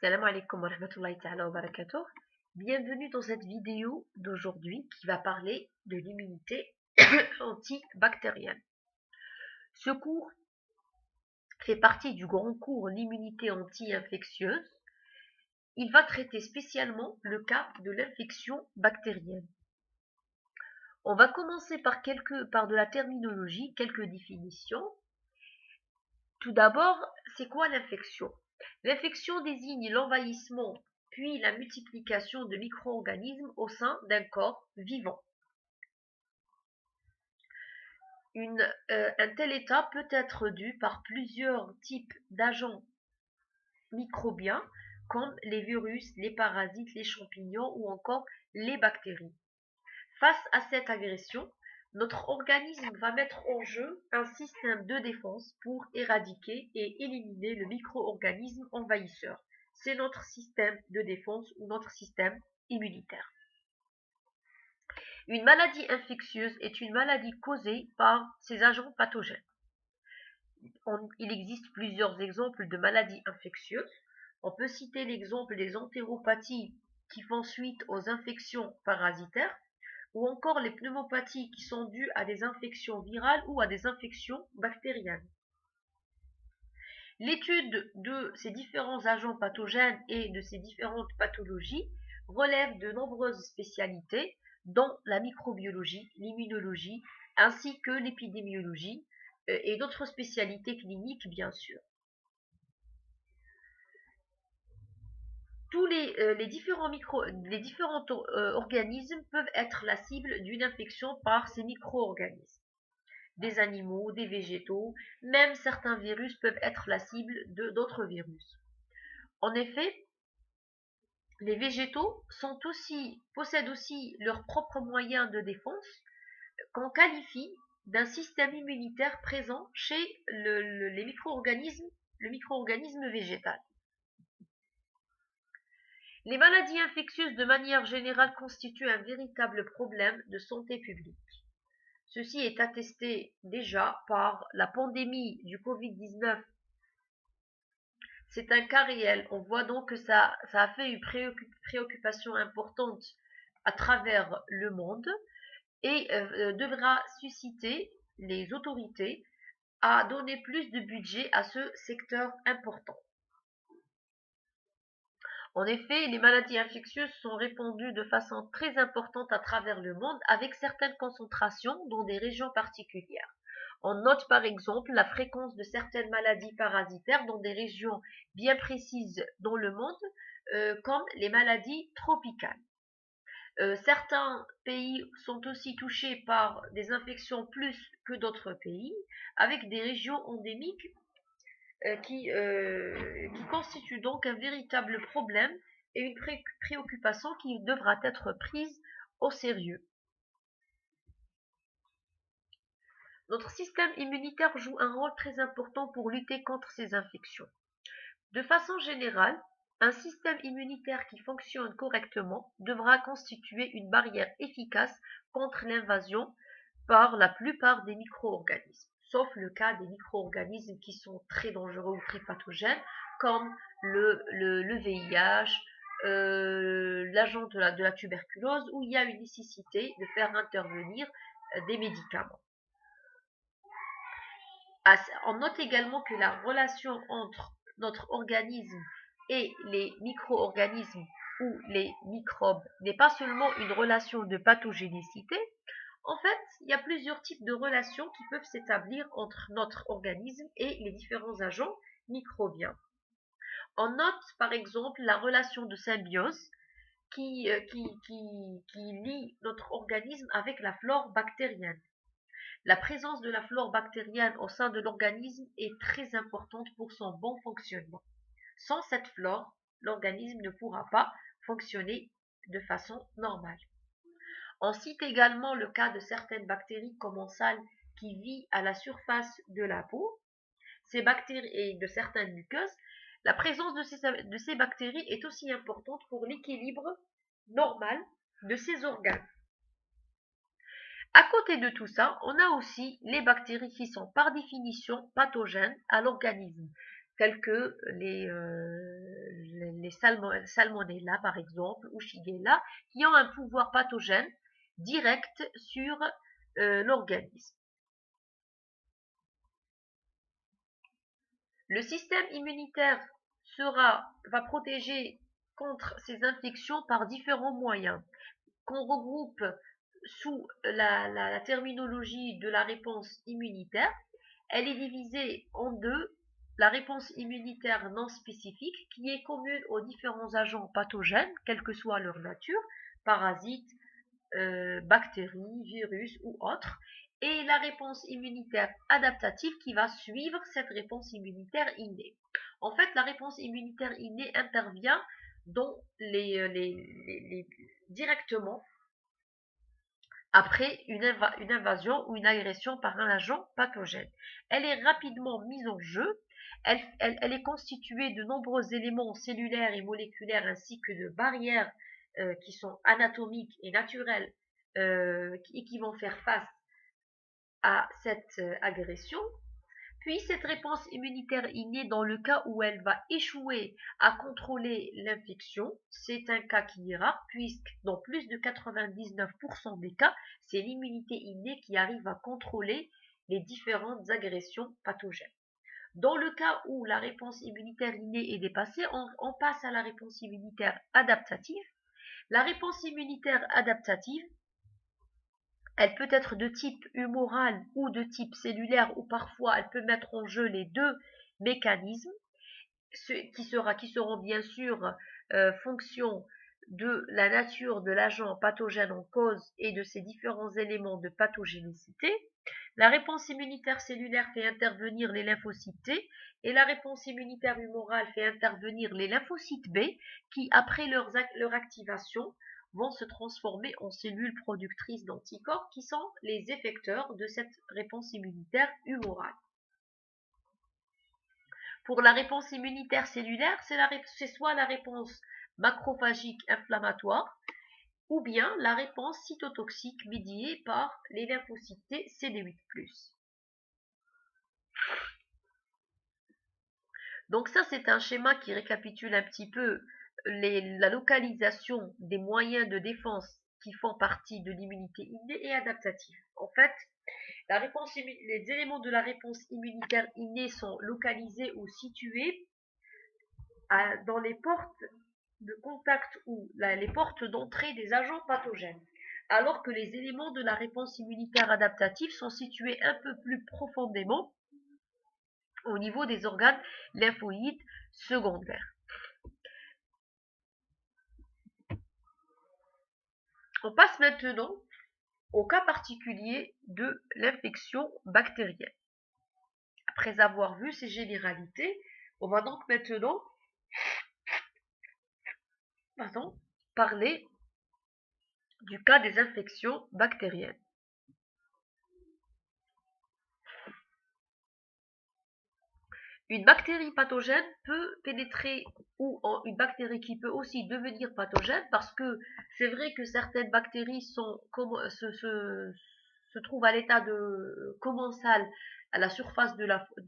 Salam alaikum wa rahmatullahi ta'ala wa barakatuh. Bienvenue dans cette vidéo d'aujourd'hui qui va parler de l'immunité antibactérienne. Ce cours fait partie du grand cours l'immunité anti-infectieuse. Il va traiter spécialement le cas de l'infection bactérienne. On va commencer par de la terminologie, quelques définitions. Tout d'abord, c'est quoi l'infection? L'infection désigne l'envahissement puis la multiplication de micro-organismes au sein d'un corps vivant. Un tel état peut être dû par plusieurs types d'agents microbiens comme les virus, les parasites, les champignons ou encore les bactéries. Face à cette agression, notre organisme va mettre en jeu un système de défense pour éradiquer et éliminer le micro-organisme envahisseur. C'est notre système de défense ou notre système immunitaire. Une maladie infectieuse est une maladie causée par ces agents pathogènes. Il existe plusieurs exemples de maladies infectieuses. On peut citer l'exemple des entéropathies qui font suite aux infections parasitaires, ou encore les pneumopathies qui sont dues à des infections virales ou à des infections bactériennes. L'étude de ces différents agents pathogènes et de ces différentes pathologies relève de nombreuses spécialités, dont la microbiologie, l'immunologie, ainsi que l'épidémiologie et d'autres spécialités cliniques, bien sûr. Tous les différents organismes peuvent être la cible d'une infection par ces micro-organismes. Des animaux, des végétaux, même certains virus peuvent être la cible d'autres virus. En effet, les végétaux possèdent aussi leurs propres moyens de défense qu'on qualifie d'un système immunitaire présent chez le micro-organisme végétal. Les maladies infectieuses de manière générale constituent un véritable problème de santé publique. Ceci est attesté déjà par la pandémie du Covid-19. C'est un cas réel. On voit donc que ça a fait une préoccupation importante à travers le monde et devra susciter les autorités à donner plus de budget à ce secteur important. En effet, les maladies infectieuses sont répandues de façon très importante à travers le monde avec certaines concentrations dans des régions particulières. On note par exemple la fréquence de certaines maladies parasitaires dans des régions bien précises dans le monde, comme les maladies tropicales. Certains pays sont aussi touchés par des infections plus que d'autres pays, avec des régions endémiques qui constitue donc un véritable problème et une préoccupation qui devra être prise au sérieux. Notre système immunitaire joue un rôle très important pour lutter contre ces infections. De façon générale, un système immunitaire qui fonctionne correctement devra constituer une barrière efficace contre l'invasion par la plupart des micro-organismes, sauf le cas des micro-organismes qui sont très dangereux ou très pathogènes, comme le VIH, l'agent de la tuberculose, où il y a une nécessité de faire intervenir des médicaments. On note également que la relation entre notre organisme et les micro-organismes ou les microbes n'est pas seulement une relation de pathogénicité. En fait, il y a plusieurs types de relations qui peuvent s'établir entre notre organisme et les différents agents microbiens. On note par exemple la relation de symbiose qui lie notre organisme avec la flore bactérienne. La présence de la flore bactérienne au sein de l'organisme est très importante pour son bon fonctionnement. Sans cette flore, l'organisme ne pourra pas fonctionner de façon normale. On cite également le cas de certaines bactéries commensales qui vivent à la surface de la peau. Ces bactéries et de certaines muqueuses, la présence de ces bactéries est aussi importante pour l'équilibre normal de ces organes. À côté de tout ça, on a aussi les bactéries qui sont par définition pathogènes à l'organisme, telles que les Salmonella par exemple ou Shigella, qui ont un pouvoir pathogène direct sur l'organisme. Le système immunitaire va protéger contre ces infections par différents moyens qu'on regroupe sous la terminologie de la réponse immunitaire. Elle est divisée en deux: la réponse immunitaire non spécifique, qui est commune aux différents agents pathogènes, quelle que soit leur nature, parasites, bactéries, virus ou autres, et la réponse immunitaire adaptative qui va suivre cette réponse immunitaire innée. En fait, la réponse immunitaire innée intervient dans directement après une invasion ou une agression par un agent pathogène. Elle est rapidement mise en jeu. Elle est constituée de nombreux éléments cellulaires et moléculaires ainsi que de barrières qui sont anatomiques et naturelles et qui vont faire face à cette agression. Puis cette réponse immunitaire innée, dans le cas où elle va échouer à contrôler l'infection, c'est un cas qui est rare, puisque dans plus de 99% des cas, c'est l'immunité innée qui arrive à contrôler les différentes agressions pathogènes. Dans le cas où la réponse immunitaire innée est dépassée, on passe à la réponse immunitaire adaptative. La réponse immunitaire adaptative, elle peut être de type humoral ou de type cellulaire, ou parfois elle peut mettre en jeu les deux mécanismes, qui seront bien sûr fonction de la nature de l'agent pathogène en cause et de ses différents éléments de pathogénicité. La réponse immunitaire cellulaire fait intervenir les lymphocytes T et la réponse immunitaire humorale fait intervenir les lymphocytes B qui, après leur activation, vont se transformer en cellules productrices d'anticorps qui sont les effecteurs de cette réponse immunitaire humorale. Pour la réponse immunitaire cellulaire, c'est soit la réponse macrophagique inflammatoire ou bien la réponse cytotoxique médiée par les lymphocytes T CD8+. Donc ça, c'est un schéma qui récapitule un petit peu la localisation des moyens de défense qui font partie de l'immunité innée et adaptative. En fait, les éléments de la réponse immunitaire innée sont localisés ou situés dans les portes de contact ou les portes d'entrée des agents pathogènes, alors que les éléments de la réponse immunitaire adaptative sont situés un peu plus profondément au niveau des organes lymphoïdes secondaires. On passe maintenant au cas particulier de l'infection bactérienne. Après avoir vu ces généralités, on va donc maintenant parler du cas des infections bactériennes. Une bactérie pathogène peut pénétrer, ou une bactérie qui peut aussi devenir pathogène, parce que c'est vrai que certaines bactéries se trouvent à l'état de commensal à la surface de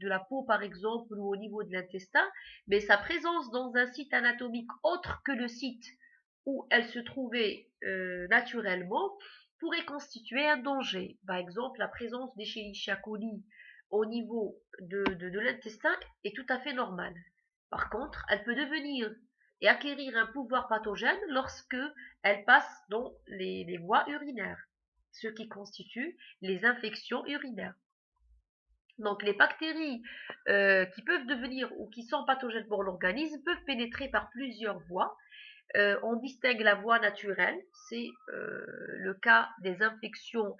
la peau par exemple, ou au niveau de l'intestin, mais sa présence dans un site anatomique autre que le site où elle se trouvait naturellement pourrait constituer un danger. Par exemple, la présence d'Escherichia coli au niveau de l'intestin est tout à fait normale. Par contre, elle peut devenir et acquérir un pouvoir pathogène lorsque elle passe dans les voies urinaires, ce qui constitue les infections urinaires. Donc les bactéries qui peuvent devenir ou qui sont pathogènes pour l'organisme peuvent pénétrer par plusieurs voies. On distingue la voie naturelle, c'est le cas des infections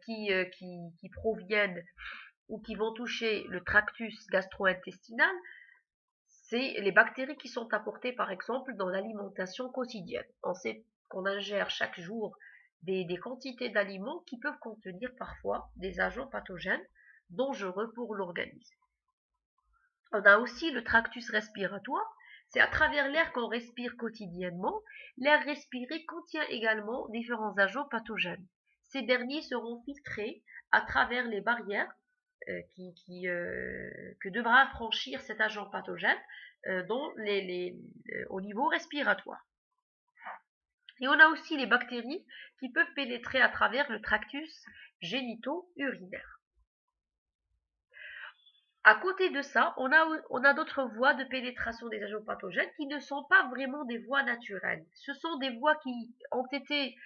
qui proviennent ou qui vont toucher le tractus gastro-intestinal. C'est les bactéries qui sont apportées par exemple dans l'alimentation quotidienne. On sait qu'on ingère chaque jour des quantités d'aliments qui peuvent contenir parfois des agents pathogènes dangereux pour l'organisme. On a aussi le tractus respiratoire. C'est à travers l'air qu'on respire quotidiennement. L'air respiré contient également différents agents pathogènes. Ces derniers seront filtrés à travers les barrières que devra franchir cet agent pathogène au niveau respiratoire. Et on a aussi les bactéries qui peuvent pénétrer à travers le tractus génito-urinaire. À côté de ça, on a d'autres voies de pénétration des agents pathogènes qui ne sont pas vraiment des voies naturelles. Ce sont des voies qui ont été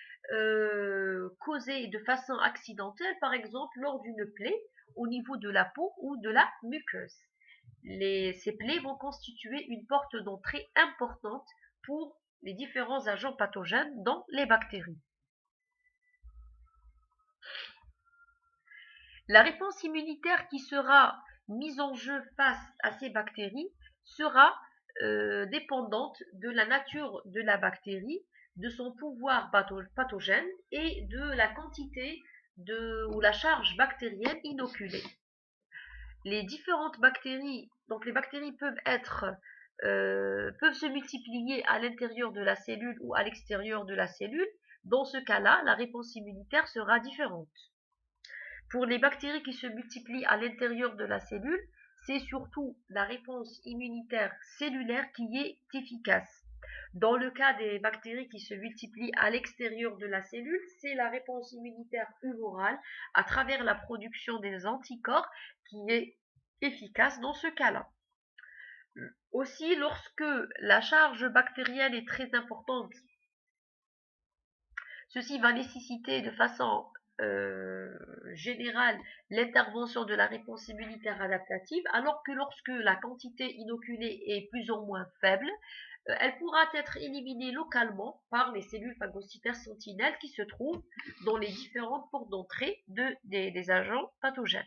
causées de façon accidentelle, par exemple lors d'une plaie au niveau de la peau ou de la muqueuse. Ces plaies vont constituer une porte d'entrée importante pour les différents agents pathogènes, dont les bactéries. La réponse immunitaire qui sera mise en jeu face à ces bactéries sera dépendante de la nature de la bactérie, de son pouvoir pathogène et de la quantité ou la charge bactérienne inoculée. Les différentes bactéries, donc les bactéries peuvent se multiplier à l'intérieur de la cellule ou à l'extérieur de la cellule. Dans ce cas-là, la réponse immunitaire sera différente. Pour les bactéries qui se multiplient à l'intérieur de la cellule, c'est surtout la réponse immunitaire cellulaire qui est efficace. Dans le cas des bactéries qui se multiplient à l'extérieur de la cellule, c'est la réponse immunitaire humorale à travers la production des anticorps qui est efficace dans ce cas-là. Aussi, lorsque la charge bactérienne est très importante, ceci va nécessiter de façon générale l'intervention de la réponse immunitaire adaptative, alors que lorsque la quantité inoculée est plus ou moins faible, elle pourra être éliminée localement par les cellules phagocytaires sentinelles qui se trouvent dans les différentes portes d'entrée des agents pathogènes.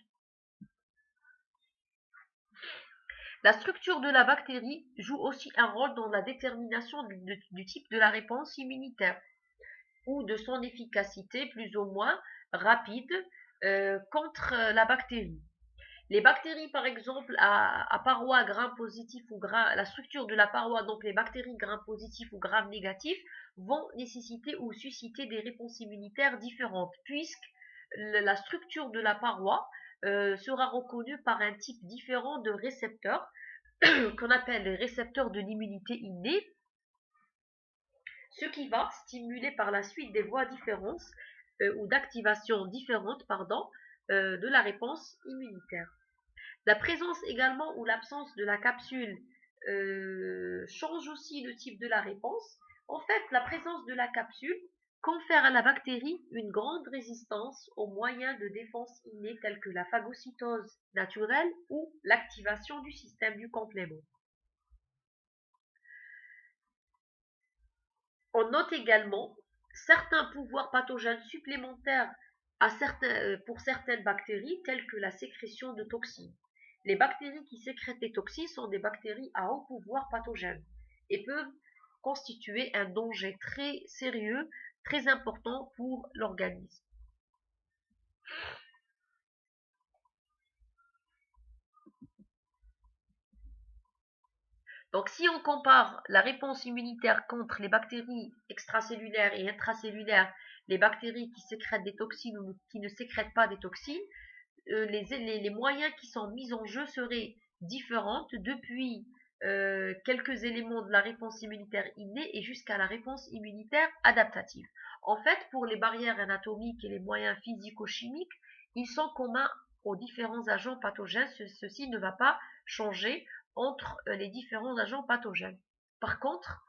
La structure de la bactérie joue aussi un rôle dans la détermination du type de la réponse immunitaire ou de son efficacité plus ou moins rapide contre la bactérie. Les bactéries, par exemple, à paroi gram positif ou la structure de la paroi, donc les bactéries gram positif ou gram négatif, vont nécessiter ou susciter des réponses immunitaires différentes, puisque la structure de la paroi sera reconnue par un type différent de récepteurs, qu'on appelle les récepteurs de l'immunité innée, ce qui va stimuler par la suite des voies différentes ou d'activation différentes de la réponse immunitaire. La présence également ou l'absence de la capsule change aussi le type de la réponse. En fait, la présence de la capsule confère à la bactérie une grande résistance aux moyens de défense innés tels que la phagocytose naturelle ou l'activation du système du complément. On note également certains pouvoirs pathogènes supplémentaires pour certaines bactéries, telles que la sécrétion de toxines. Les bactéries qui sécrètent des toxines sont des bactéries à haut pouvoir pathogène et peuvent constituer un danger très sérieux, très important pour l'organisme. Donc, si on compare la réponse immunitaire contre les bactéries extracellulaires et intracellulaires, les bactéries qui sécrètent des toxines ou qui ne sécrètent pas des toxines, les moyens qui sont mis en jeu seraient différents depuis quelques éléments de la réponse immunitaire innée et jusqu'à la réponse immunitaire adaptative. En fait, pour les barrières anatomiques et les moyens physico-chimiques, ils sont communs aux différents agents pathogènes. Ceci ne va pas changer entre les différents agents pathogènes. Par contre,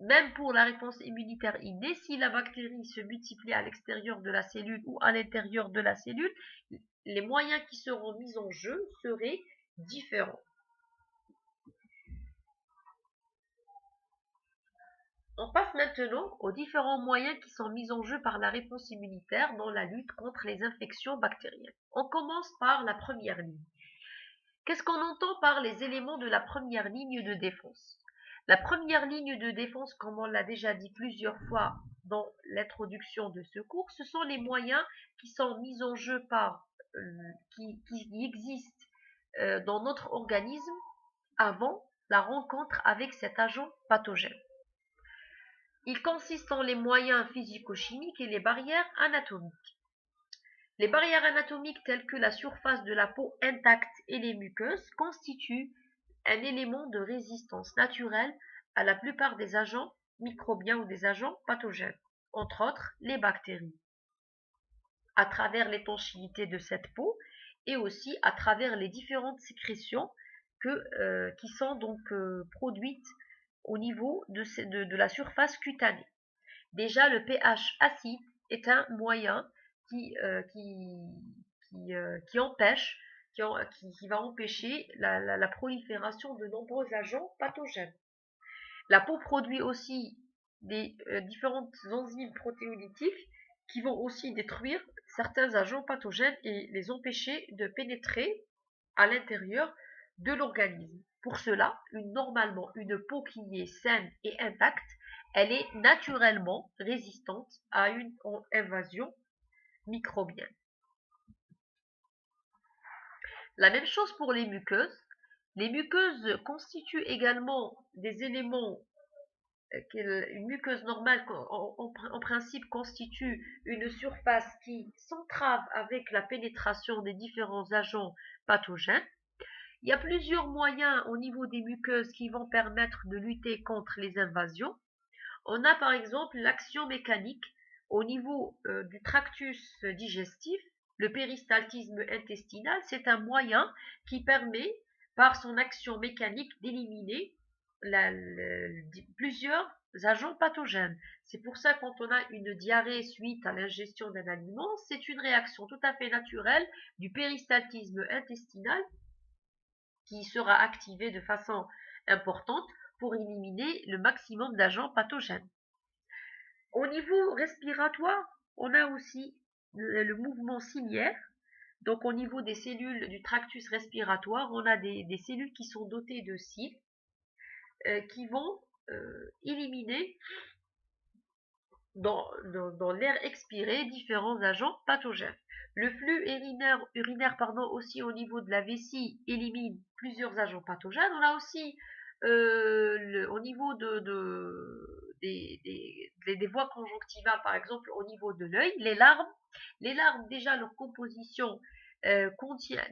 même pour la réponse immunitaire innée, si la bactérie se multiplie à l'extérieur de la cellule ou à l'intérieur de la cellule, les moyens qui seront mis en jeu seraient différents. On passe maintenant aux différents moyens qui sont mis en jeu par la réponse immunitaire dans la lutte contre les infections bactériennes. On commence par la première ligne. Qu'est-ce qu'on entend par les éléments de la première ligne de défense? La première ligne de défense, comme on l'a déjà dit plusieurs fois dans l'introduction de ce cours, ce sont les moyens qui sont mis en jeu qui existent dans notre organisme avant la rencontre avec cet agent pathogène. Il consiste en les moyens physico-chimiques et les barrières anatomiques. Les barrières anatomiques telles que la surface de la peau intacte et les muqueuses constituent un élément de résistance naturelle à la plupart des agents microbiens ou des agents pathogènes, entre autres les bactéries, à travers l'étanchéité de cette peau et aussi à travers les différentes sécrétions qui sont donc produites au niveau de la surface cutanée. Déjà, le pH acide est un moyen qui, euh, qui, qui empêche, qui va empêcher la prolifération de nombreux agents pathogènes. La peau produit aussi des différentes enzymes protéolytiques qui vont aussi détruire certains agents pathogènes et les empêcher de pénétrer à l'intérieur de l'organisme. Pour cela, normalement, une peau qui est saine et intacte, elle est naturellement résistante à une invasion microbienne. La même chose pour les muqueuses. Les muqueuses constituent également des éléments. Une muqueuse normale, en principe, constitue une surface qui s'entrave avec la pénétration des différents agents pathogènes. Il y a plusieurs moyens au niveau des muqueuses qui vont permettre de lutter contre les invasions. On a par exemple l'action mécanique au niveau du tractus digestif, le péristaltisme intestinal. C'est un moyen qui permet, par son action mécanique, d'éliminer plusieurs agents pathogènes. C'est pour ça quand on a une diarrhée suite à l'ingestion d'un aliment, c'est une réaction tout à fait naturelle du péristaltisme intestinal qui sera activée de façon importante pour éliminer le maximum d'agents pathogènes. Au niveau respiratoire, on a aussi le mouvement ciliaire. Donc au niveau des cellules du tractus respiratoire, on a des cellules qui sont dotées de cils qui vont éliminer dans l'air expiré différents agents pathogènes. Le flux urinaire aussi au niveau de la vessie élimine plusieurs agents pathogènes. On a aussi au niveau des voies conjonctivales, par exemple au niveau de l'œil, les larmes. Les larmes, déjà leur composition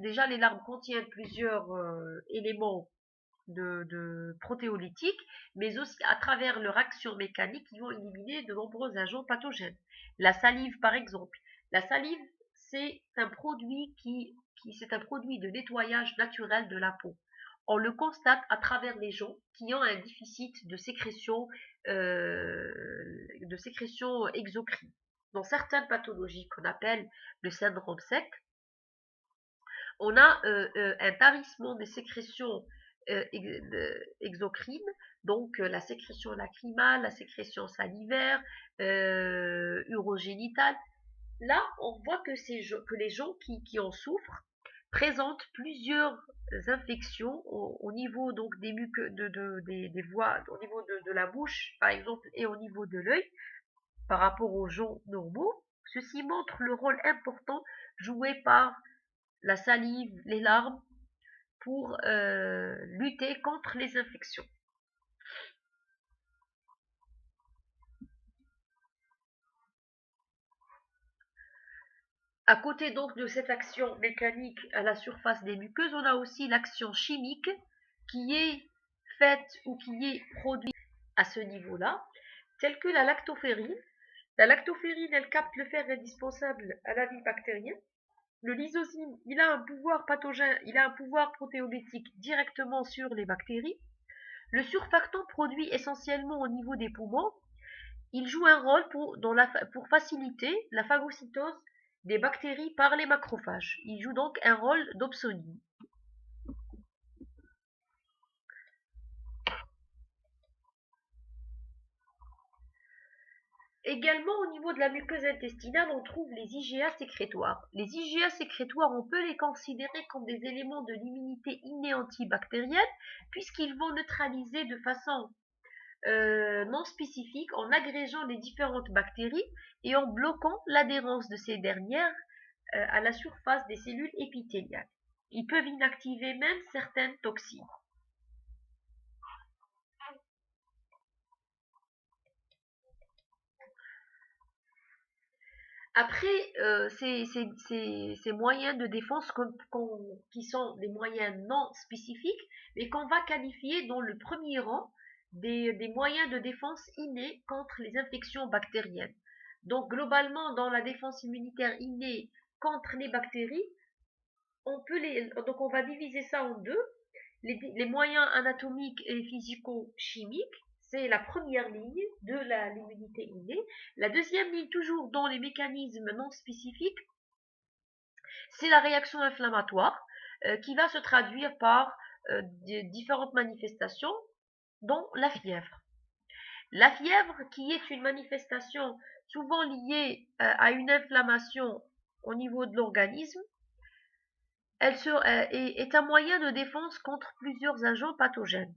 déjà les larmes contiennent plusieurs éléments protéolytiques, mais aussi à travers leur action mécanique, ils vont éliminer de nombreux agents pathogènes. La salive, par exemple. La salive, c'est un produit c'est un produit de nettoyage naturel de la peau. On le constate à travers les gens qui ont un déficit de sécrétion exocrine. Dans certaines pathologies qu'on appelle le syndrome sec, on a un tarissement des sécrétions exocrines, donc la sécrétion lacrymale, la sécrétion salivaire, urogénitale. Là, on voit que les gens qui en souffrent présentent plusieurs infections au niveau donc des voies, au niveau de la bouche, par exemple, et au niveau de l'œil, par rapport aux gens normaux. Ceci montre le rôle important joué par la salive, les larmes, pour lutter contre les infections. À côté donc de cette action mécanique à la surface des muqueuses, on a aussi l'action chimique qui est faite ou qui est produite à ce niveau-là, telle que la lactoferrine. La lactoferrine, elle capte le fer indispensable à la vie bactérienne. Le lysozyme, il a un pouvoir pathogène, il a un pouvoir protéolytique directement sur les bactéries. Le surfactant produit essentiellement au niveau des poumons. Il joue un rôle pour faciliter la phagocytose des bactéries par les macrophages. Il joue donc un rôle d'opsonie. Également au niveau de la muqueuse intestinale, on trouve les IgA sécrétoires. Les IgA sécrétoires, on peut les considérer comme des éléments de l'immunité innée antibactérienne, puisqu'ils vont neutraliser de façon non spécifique en agrégeant les différentes bactéries et en bloquant l'adhérence de ces dernières à la surface des cellules épithéliales. Ils peuvent inactiver même certaines toxines. Après, ces moyens de défense qui sont des moyens non spécifiques, mais qu'on va qualifier dans le premier rang des moyens de défense innés contre les infections bactériennes. Donc, globalement, dans la défense immunitaire innée contre les bactéries, donc on va diviser ça en deux. Les moyens anatomiques et physico-chimiques, c'est la première ligne de l'immunité innée. La deuxième ligne, toujours dans les mécanismes non spécifiques, c'est la réaction inflammatoire qui va se traduire par différentes manifestations, dont la fièvre. La fièvre, qui est une manifestation souvent liée à une inflammation au niveau de l'organisme, est un moyen de défense contre plusieurs agents pathogènes.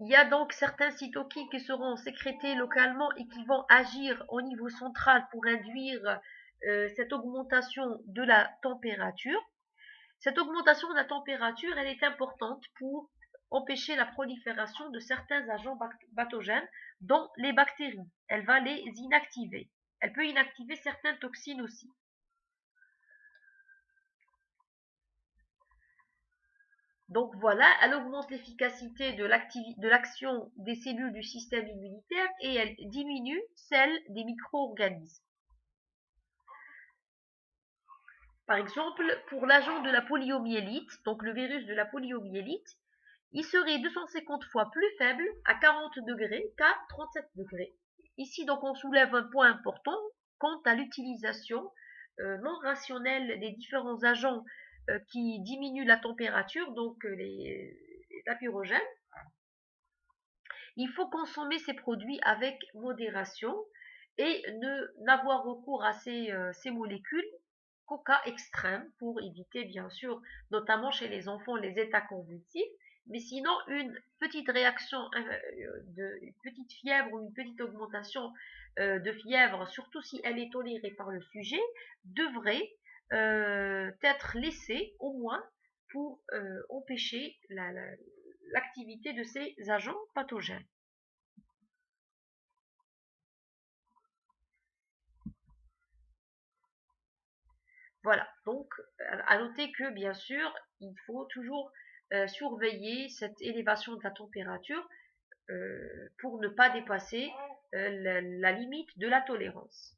Il y a donc certains cytokines qui seront sécrétés localement et qui vont agir au niveau central pour induire cette augmentation de la température. Cette augmentation de la température, elle est importante pour empêcher la prolifération de certains agents pathogènes, dont les bactéries. Elle va les inactiver. Elle peut inactiver certaines toxines aussi. Donc voilà, elle augmente l'efficacité de l'action des cellules du système immunitaire et elle diminue celle des micro-organismes. Par exemple, pour l'agent de la poliomyélite, donc le virus de la poliomyélite, il serait 250 fois plus faible à 40 degrés qu'à 37 degrés. Ici, donc, on soulève un point important quant à l'utilisation non rationnelle des différents agents qui diminuent la température, donc les pyrogènes. Il faut consommer ces produits avec modération et n'avoir recours à ces molécules qu'au cas extrême pour éviter, bien sûr, notamment chez les enfants, les états convulsifs. Mais sinon, une petite réaction, une petite fièvre ou une petite augmentation de fièvre, surtout si elle est tolérée par le sujet, devrait être laissée au moins pour empêcher l'activité de ces agents pathogènes. Voilà, donc à noter que bien sûr, il faut toujours surveiller cette élévation de la température pour ne pas dépasser la limite de la tolérance.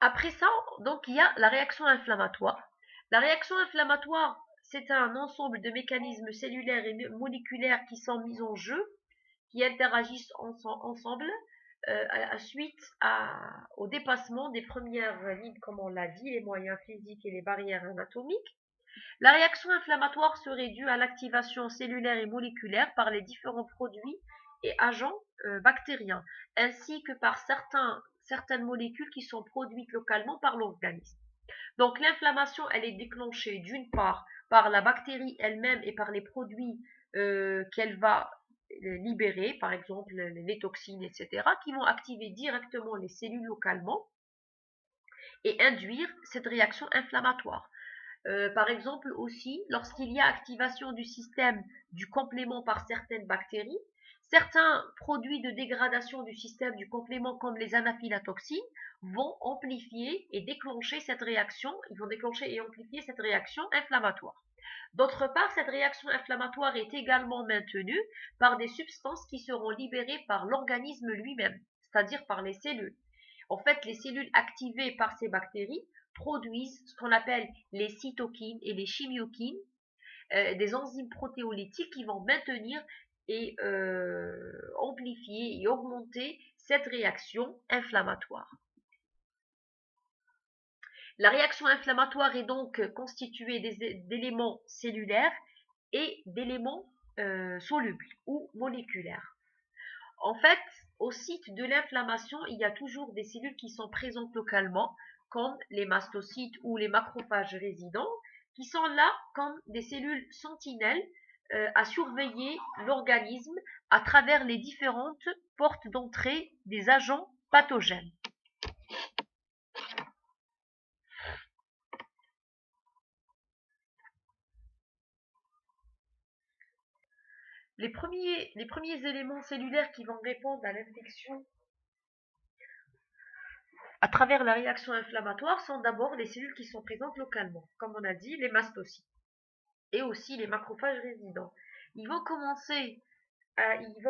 Après ça, donc il y a la réaction inflammatoire. La réaction inflammatoire, c'est un ensemble de mécanismes cellulaires et moléculaires qui sont mis en jeu, qui interagissent ensemble suite au dépassement des premières lignes, comme on l'a dit, les moyens physiques et les barrières anatomiques. La réaction inflammatoire serait due à l'activation cellulaire et moléculaire par les différents produits et agents bactériens, ainsi que par certaines molécules qui sont produites localement par l'organisme. Donc l'inflammation, elle est déclenchée d'une part par la bactérie elle-même et par les produits qu'elle va libérer, par exemple les toxines, etc., qui vont activer directement les cellules localement et induire cette réaction inflammatoire. Par exemple aussi, lorsqu'il y a activation du système du complément par certaines bactéries, certains produits de dégradation du système du complément comme les anaphylatoxines vont amplifier et déclencher cette réaction, ils vont déclencher et amplifier cette réaction inflammatoire. D'autre part, cette réaction inflammatoire est également maintenue par des substances qui seront libérées par l'organisme lui-même, c'est-à-dire par les cellules. En fait, les cellules activées par ces bactéries produisent ce qu'on appelle les cytokines et les chimiokines, des enzymes protéolytiques qui vont maintenir et amplifier et augmenter cette réaction inflammatoire. La réaction inflammatoire est donc constituée d'éléments cellulaires et d'éléments solubles ou moléculaires. En fait, au site de l'inflammation, il y a toujours des cellules qui sont présentes localement, comme les mastocytes ou les macrophages résidents, qui sont là comme des cellules sentinelles à surveiller l'organisme à travers les différentes portes d'entrée des agents pathogènes. les premiers éléments cellulaires qui vont répondre à l'infection à travers la réaction inflammatoire sont d'abord les cellules qui sont présentes localement, comme on a dit, les mastocytes, et aussi les macrophages résidents. Ils vont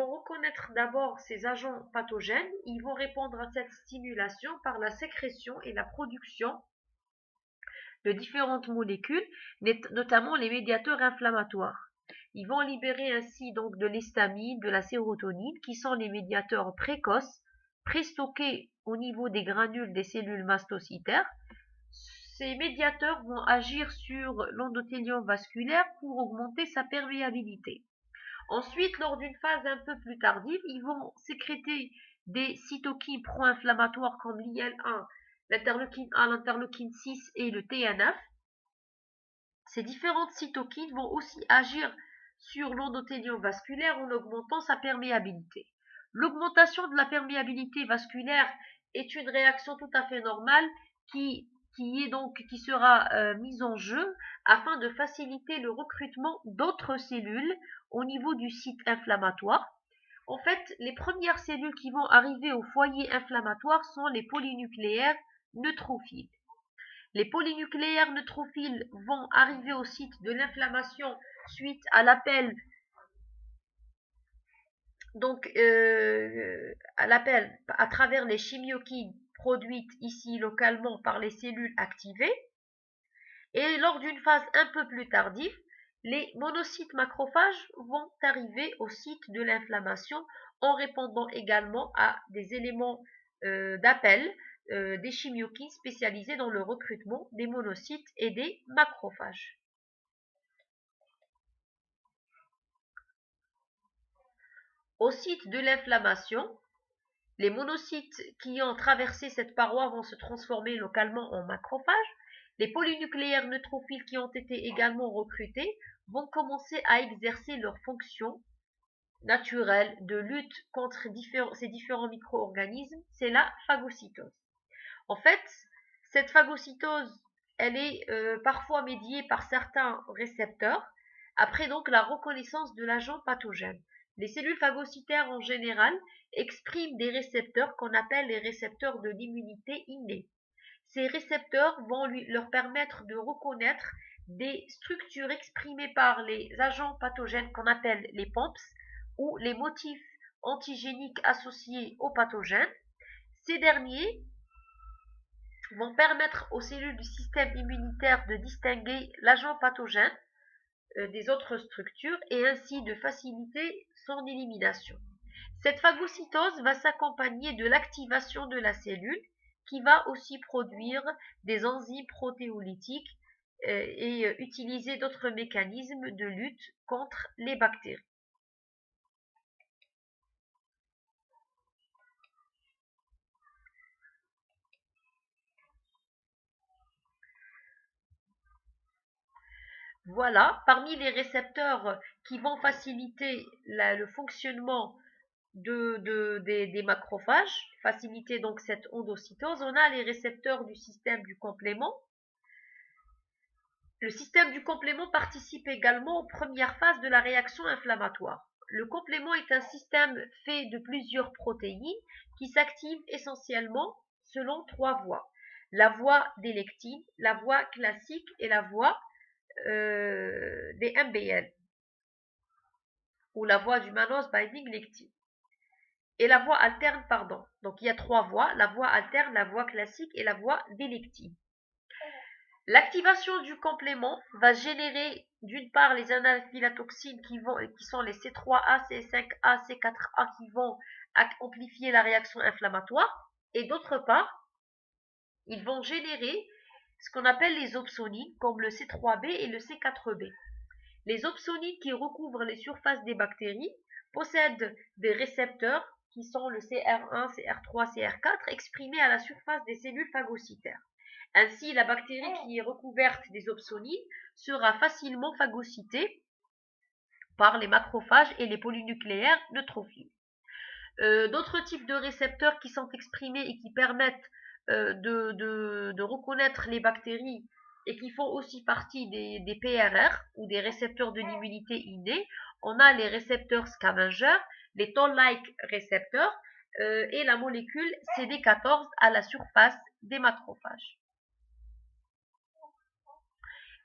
reconnaître d'abord ces agents pathogènes, ils vont répondre à cette stimulation par la sécrétion et la production de différentes molécules, notamment les médiateurs inflammatoires. Ils vont libérer ainsi donc de l'histamine, de la sérotonine, qui sont les médiateurs précoces, préstockés au niveau des granules des cellules mastocytaires. Ces médiateurs vont agir sur l'endothélium vasculaire pour augmenter sa perméabilité. Ensuite, lors d'une phase un peu plus tardive, ils vont sécréter des cytokines pro-inflammatoires comme l'IL-1, l'interleukine 1, l'interleukine 6 et le TNF. Ces différentes cytokines vont aussi agir sur l'endothélium vasculaire en augmentant sa perméabilité. L'augmentation de la perméabilité vasculaire est une réaction tout à fait normale qui sera mise en jeu afin de faciliter le recrutement d'autres cellules au niveau du site inflammatoire. En fait, les premières cellules qui vont arriver au foyer inflammatoire sont les polynucléaires neutrophiles. Les polynucléaires neutrophiles vont arriver au site de l'inflammation suite à l'appel à travers les chimiokines produites ici localement par les cellules activées. Et lors d'une phase un peu plus tardive, les monocytes macrophages vont arriver au site de l'inflammation en répondant également à des éléments d'appel des chimiokines spécialisés dans le recrutement des monocytes et des macrophages. Au site de l'inflammation, les monocytes qui ont traversé cette paroi vont se transformer localement en macrophages. Les polynucléaires neutrophiles qui ont été également recrutés vont commencer à exercer leur fonction naturelle de lutte contre ces différents micro-organismes, c'est la phagocytose. En fait, cette phagocytose, elle est parfois médiée par certains récepteurs, après donc la reconnaissance de l'agent pathogène. Les cellules phagocytaires en général expriment des récepteurs qu'on appelle les récepteurs de l'immunité innée. Ces récepteurs vont leur permettre de reconnaître des structures exprimées par les agents pathogènes qu'on appelle les PAMPs ou les motifs antigéniques associés aux pathogènes. Ces derniers vont permettre aux cellules du système immunitaire de distinguer l'agent pathogène des autres structures et ainsi de faciliter son élimination. Cette phagocytose va s'accompagner de l'activation de la cellule qui va aussi produire des enzymes protéolytiques et utiliser d'autres mécanismes de lutte contre les bactéries. Voilà, parmi les récepteurs qui vont faciliter le fonctionnement des macrophages, faciliter donc cette endocytose, on a les récepteurs du système du complément. Le système du complément participe également aux premières phases de la réaction inflammatoire. Le complément est un système fait de plusieurs protéines qui s'activent essentiellement selon trois voies. La voie des lectines, la voie classique et la voie des MBL, ou la voie du mannose binding lectine. Et la voie alterne, pardon. Donc il y a trois voies, la voie alterne, la voie classique et la voie des lectines. L'activation du complément va générer d'une part les anaphylatoxines qui sont les C3A, C5A, C4A qui vont amplifier la réaction inflammatoire et d'autre part, ils vont générer ce qu'on appelle les opsonines comme le C3B et le C4B. Les opsonines qui recouvrent les surfaces des bactéries possèdent des récepteurs qui sont le CR1, CR3, CR4 exprimés à la surface des cellules phagocytaires. Ainsi, la bactérie qui est recouverte des opsonines sera facilement phagocytée par les macrophages et les polynucléaires neutrophiles. D'autres types de récepteurs qui sont exprimés et qui permettent de reconnaître les bactéries et qui font aussi partie des PRR ou des récepteurs de l'immunité innée, on a les récepteurs scavengers, les toll-like récepteurs et la molécule CD14 à la surface des macrophages.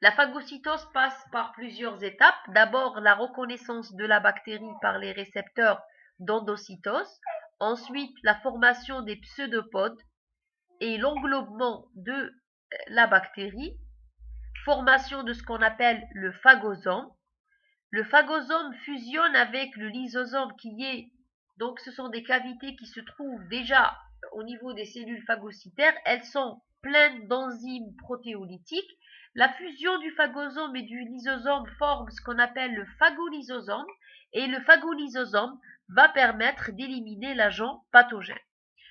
La phagocytose passe par plusieurs étapes. D'abord, la reconnaissance de la bactérie par les récepteurs d'endocytose. Ensuite, la formation des pseudopodes et l'englobement de la bactérie. Formation de ce qu'on appelle le phagosome. Le phagosome fusionne avec le lysosome qui est, donc ce sont des cavités qui se trouvent déjà au niveau des cellules phagocytaires. Elles sont pleines d'enzymes protéolytiques. La fusion du phagosome et du lysosome forme ce qu'on appelle le phagolysosome et le phagolysosome va permettre d'éliminer l'agent pathogène.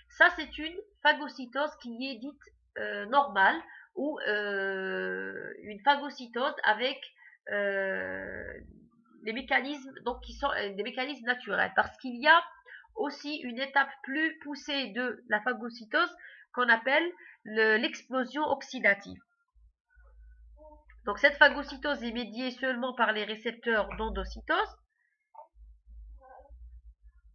Ça, c'est une phagocytose qui est dite normale ou une phagocytose avec les mécanismes donc qui sont des mécanismes naturels, parce qu'il y a aussi une étape plus poussée de la phagocytose qu'on appelle l'explosion oxydative. Donc cette phagocytose est médiée seulement par les récepteurs d'endocytose.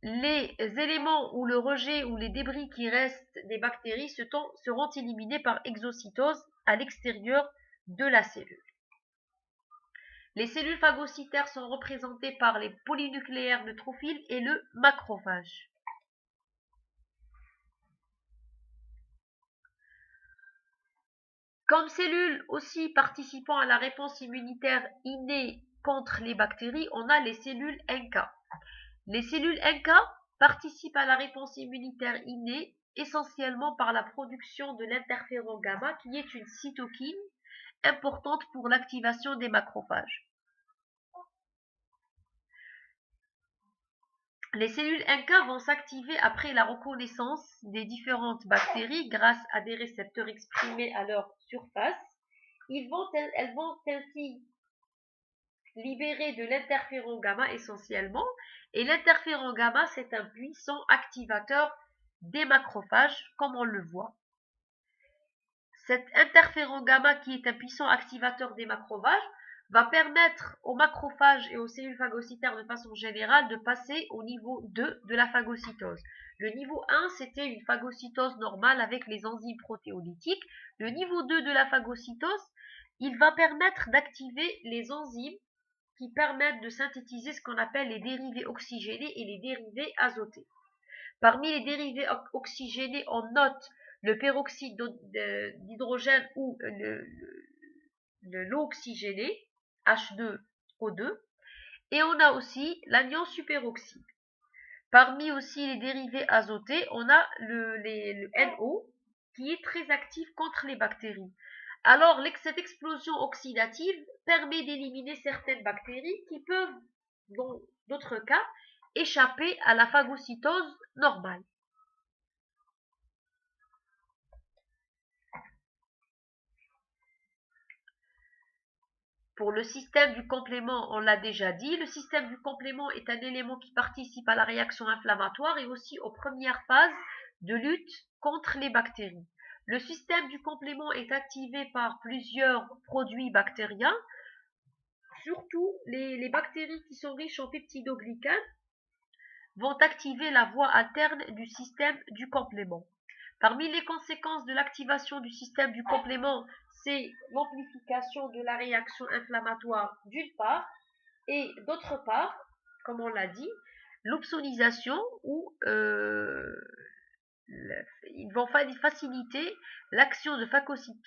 Les éléments ou le rejet ou les débris qui restent des bactéries seront éliminés par exocytose à l'extérieur de la cellule. Les cellules phagocytaires sont représentées par les polynucléaires neutrophiles et le macrophage. Comme cellules aussi participant à la réponse immunitaire innée contre les bactéries, on a les cellules NK. Les cellules NK participent à la réponse immunitaire innée essentiellement par la production de l'interféron gamma qui est une cytokine importante pour l'activation des macrophages. Les cellules NK vont s'activer après la reconnaissance des différentes bactéries grâce à des récepteurs exprimés à leur surface. Elles vont ainsi libérer de l'interféron gamma essentiellement. Et l'interféron gamma, c'est un puissant activateur des macrophages, comme on le voit. Cet interféron gamma, qui est un puissant activateur des macrophages, va permettre aux macrophages et aux cellules phagocytaires de façon générale de passer au niveau 2 de la phagocytose. Le niveau 1, c'était une phagocytose normale avec les enzymes protéolytiques. Le niveau 2 de la phagocytose, il va permettre d'activer les enzymes qui permettent de synthétiser ce qu'on appelle les dérivés oxygénés et les dérivés azotés. Parmi les dérivés oxygénés, on note le peroxyde d'hydrogène ou l'eau oxygénée, H2O2, et on a aussi l'anion superoxyde. Parmi aussi les dérivés azotés, on a le NO qui est très actif contre les bactéries. Alors, cette explosion oxydative permet d'éliminer certaines bactéries qui peuvent, dans d'autres cas, échapper à la phagocytose normale. Pour le système du complément, on l'a déjà dit, le système du complément est un élément qui participe à la réaction inflammatoire et aussi aux premières phases de lutte contre les bactéries. Le système du complément est activé par plusieurs produits bactériens, surtout les bactéries qui sont riches en peptidoglycanes vont activer la voie interne du système du complément. Parmi les conséquences de l'activation du système du complément, c'est l'amplification de la réaction inflammatoire d'une part, et d'autre part, comme on l'a dit, l'opsonisation ou ils vont faciliter l'action de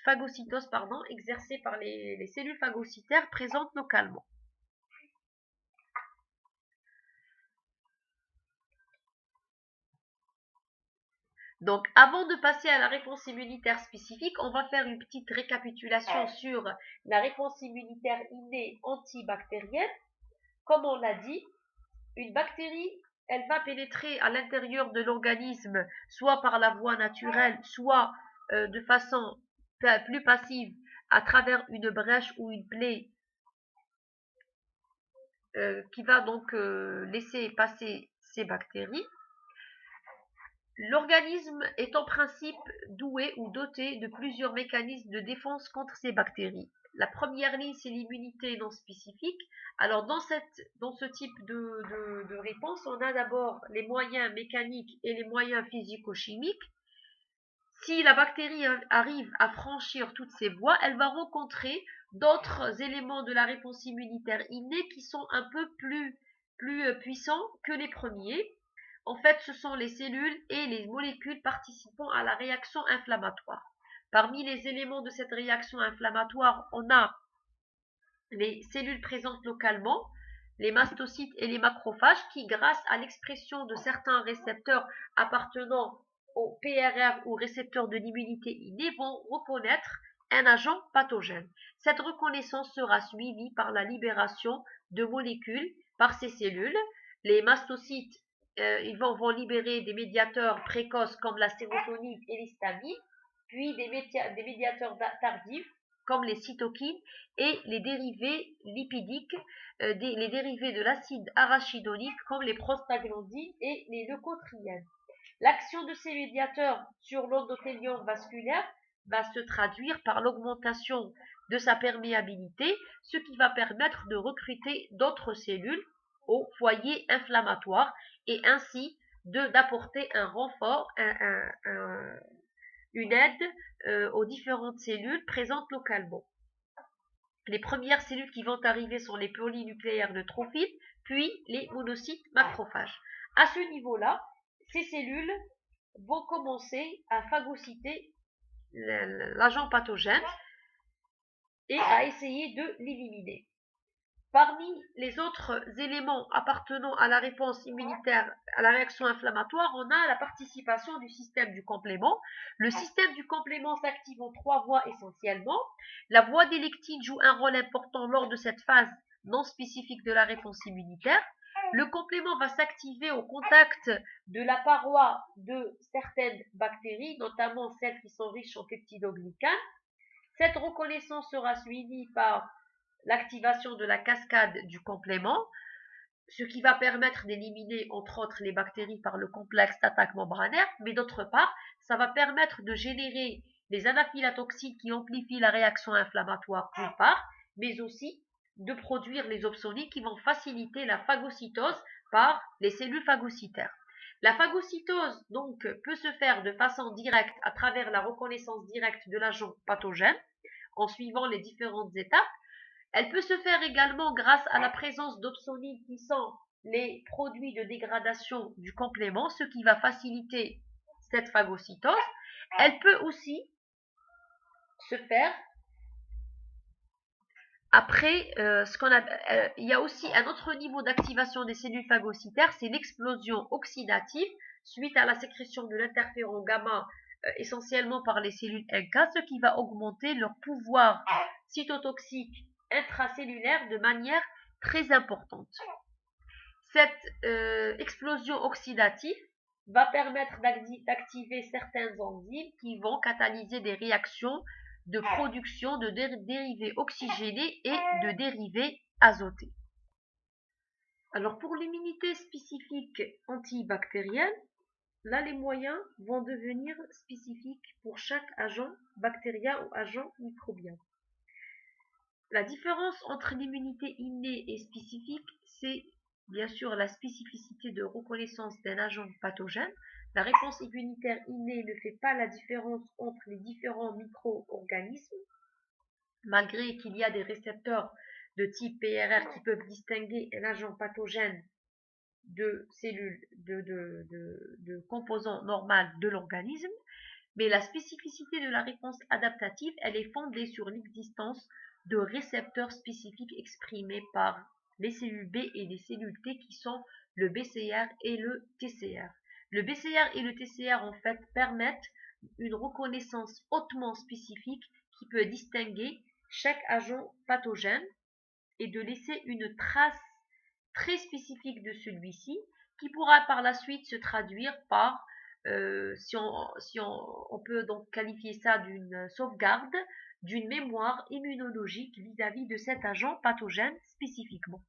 phagocytose exercée par les cellules phagocytaires présentes localement. Donc, avant de passer à la réponse immunitaire spécifique, on va faire une petite récapitulation sur la réponse immunitaire innée antibactérienne. Comme on l'a dit, une bactérie, elle va pénétrer à l'intérieur de l'organisme, soit par la voie naturelle, soit de façon plus passive, à travers une brèche ou une plaie qui va donc laisser passer ces bactéries. L'organisme est en principe doué ou doté de plusieurs mécanismes de défense contre ces bactéries. La première ligne, c'est l'immunité non spécifique. Alors, dans ce type de réponse, on a d'abord les moyens mécaniques et les moyens physico-chimiques. Si la bactérie arrive à franchir toutes ces voies, elle va rencontrer d'autres éléments de la réponse immunitaire innée qui sont un peu plus puissants que les premiers. En fait, ce sont les cellules et les molécules participant à la réaction inflammatoire. Parmi les éléments de cette réaction inflammatoire, on a les cellules présentes localement, les mastocytes et les macrophages qui, grâce à l'expression de certains récepteurs appartenant au PRR ou récepteurs de l'immunité innée, vont reconnaître un agent pathogène. Cette reconnaissance sera suivie par la libération de molécules par ces cellules. Les mastocytes ils vont libérer des médiateurs précoces comme la sérotonine et l'histamine, puis des médiateurs tardifs comme les cytokines et les dérivés lipidiques, les dérivés de l'acide arachidonique comme les prostaglandines et les leucotriènes. L'action de ces médiateurs sur l'endothélium vasculaire va se traduire par l'augmentation de sa perméabilité, ce qui va permettre de recruter d'autres cellules au foyer inflammatoire et ainsi d'apporter un renfort, une aide aux différentes cellules présentes localement. Les premières cellules qui vont arriver sont les polynucléaires neutrophiles, puis les monocytes macrophages. À ce niveau-là, ces cellules vont commencer à phagocyter l'agent pathogène et à essayer de l'éliminer. Parmi les autres éléments appartenant à la réponse immunitaire, à la réaction inflammatoire, on a la participation du système du complément. Le système du complément s'active en 3 voies essentiellement. La voie des lectines joue un rôle important lors de cette phase non spécifique de la réponse immunitaire. Le complément va s'activer au contact de la paroi de certaines bactéries, notamment celles qui sont riches en peptidoglycanes. Cette reconnaissance sera suivie par l'activation de la cascade du complément, ce qui va permettre d'éliminer entre autres les bactéries par le complexe d'attaque membranaire, mais d'autre part, ça va permettre de générer les anaphylatoxines qui amplifient la réaction inflammatoire d'une part, mais aussi de produire les opsoniques qui vont faciliter la phagocytose par les cellules phagocytaires. La phagocytose donc peut se faire de façon directe à travers la reconnaissance directe de l'agent pathogène en suivant les différentes étapes. Elle peut se faire également grâce à la présence d'opsoniques qui sont les produits de dégradation du complément, ce qui va faciliter cette phagocytose. Elle peut aussi se faire après il y a aussi un autre niveau d'activation des cellules phagocytaires, c'est l'explosion oxydative suite à la sécrétion de l'interféron gamma essentiellement par les cellules NK, ce qui va augmenter leur pouvoir cytotoxique intracellulaire de manière très importante. Cette explosion oxydative va permettre d'activer certains enzymes qui vont catalyser des réactions de production de dérivés oxygénés et de dérivés azotés. Alors pour l'immunité spécifique antibactérienne, là les moyens vont devenir spécifiques pour chaque agent bactérien ou agent microbien. La différence entre l'immunité innée et spécifique, c'est bien sûr la spécificité de reconnaissance d'un agent pathogène. La réponse immunitaire innée ne fait pas la différence entre les différents micro-organismes, malgré qu'il y a des récepteurs de type PRR qui peuvent distinguer un agent pathogène de cellules, de composants normaux de l'organisme. Mais la spécificité de la réponse adaptative, elle est fondée sur l'existence de récepteurs spécifiques exprimés par les cellules B et les cellules T qui sont le BCR et le TCR. Le BCR et le TCR en fait permettent une reconnaissance hautement spécifique qui peut distinguer chaque agent pathogène et de laisser une trace très spécifique de celui-ci qui pourra par la suite se traduire par si on peut donc qualifier ça d'une sauvegarde, d'une mémoire immunologique vis-à-vis de cet agent pathogène spécifiquement.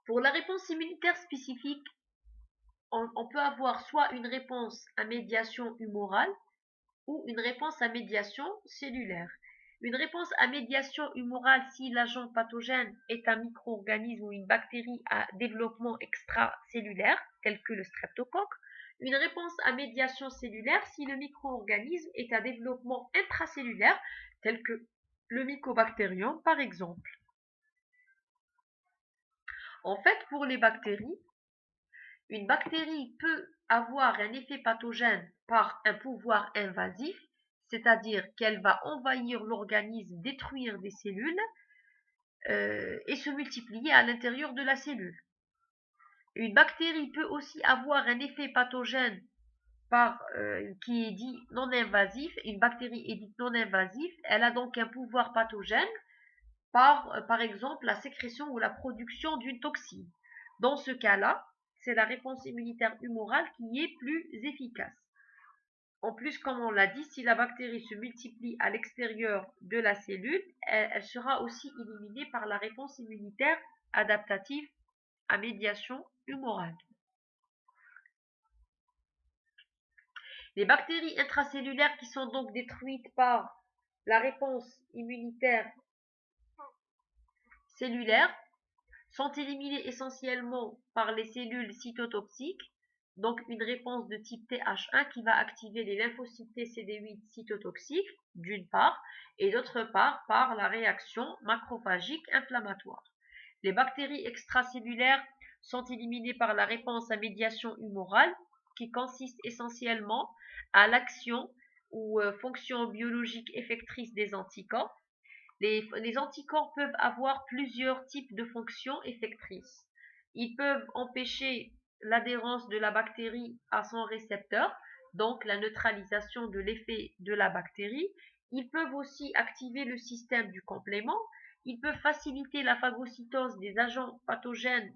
Pour la réponse immunitaire spécifique, on peut avoir soit une réponse à médiation humorale ou une réponse à médiation cellulaire. Une réponse à médiation humorale si l'agent pathogène est un micro-organisme ou une bactérie à développement extracellulaire, tel que le streptocoque. Une réponse à médiation cellulaire si le micro-organisme est à développement intracellulaire, tel que le mycobacterium par exemple. En fait, pour les bactéries, une bactérie peut avoir un effet pathogène par un pouvoir invasif, c'est-à-dire qu'elle va envahir l'organisme, détruire des cellules et se multiplier à l'intérieur de la cellule. Une bactérie peut aussi avoir un effet pathogène qui est dit non invasif. Une bactérie est dite non invasive, elle a donc un pouvoir pathogène par exemple la sécrétion ou la production d'une toxine. Dans ce cas-là, c'est la réponse immunitaire humorale qui est plus efficace. En plus, comme on l'a dit, si la bactérie se multiplie à l'extérieur de la cellule, elle sera aussi éliminée par la réponse immunitaire adaptative à médiation humorale. Les bactéries intracellulaires qui sont donc détruites par la réponse immunitaire cellulaire sont éliminées essentiellement par les cellules cytotoxiques, donc une réponse de type TH1 qui va activer les lymphocytes CD8 cytotoxiques, d'une part, et d'autre part par la réaction macrophagique inflammatoire. Les bactéries extracellulaires sont éliminées par la réponse à médiation humorale, qui consiste essentiellement à l'action ou fonction biologique effectrice des anticorps. Les anticorps peuvent avoir plusieurs types de fonctions effectrices. Ils peuvent empêcher l'adhérence de la bactérie à son récepteur, donc la neutralisation de l'effet de la bactérie. Ils peuvent aussi activer le système du complément. Ils peuvent faciliter la phagocytose des agents pathogènes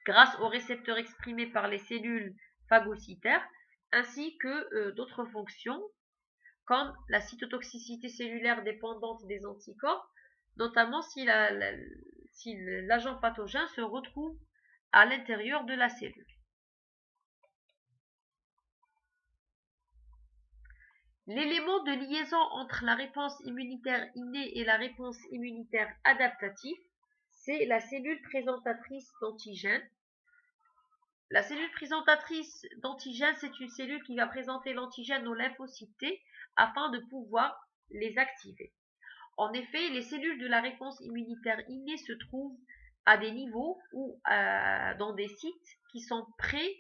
grâce aux récepteurs exprimés par les cellules phagocytaires, ainsi que d'autres fonctions comme la cytotoxicité cellulaire dépendante des anticorps, notamment si l'agent pathogène se retrouve à l'intérieur de la cellule. L'élément de liaison entre la réponse immunitaire innée et la réponse immunitaire adaptative, c'est la cellule présentatrice d'antigènes. La cellule présentatrice d'antigènes, c'est une cellule qui va présenter l'antigène aux lymphocytes T afin de pouvoir les activer. En effet, les cellules de la réponse immunitaire innée se trouvent à des niveaux ou dans des sites qui sont près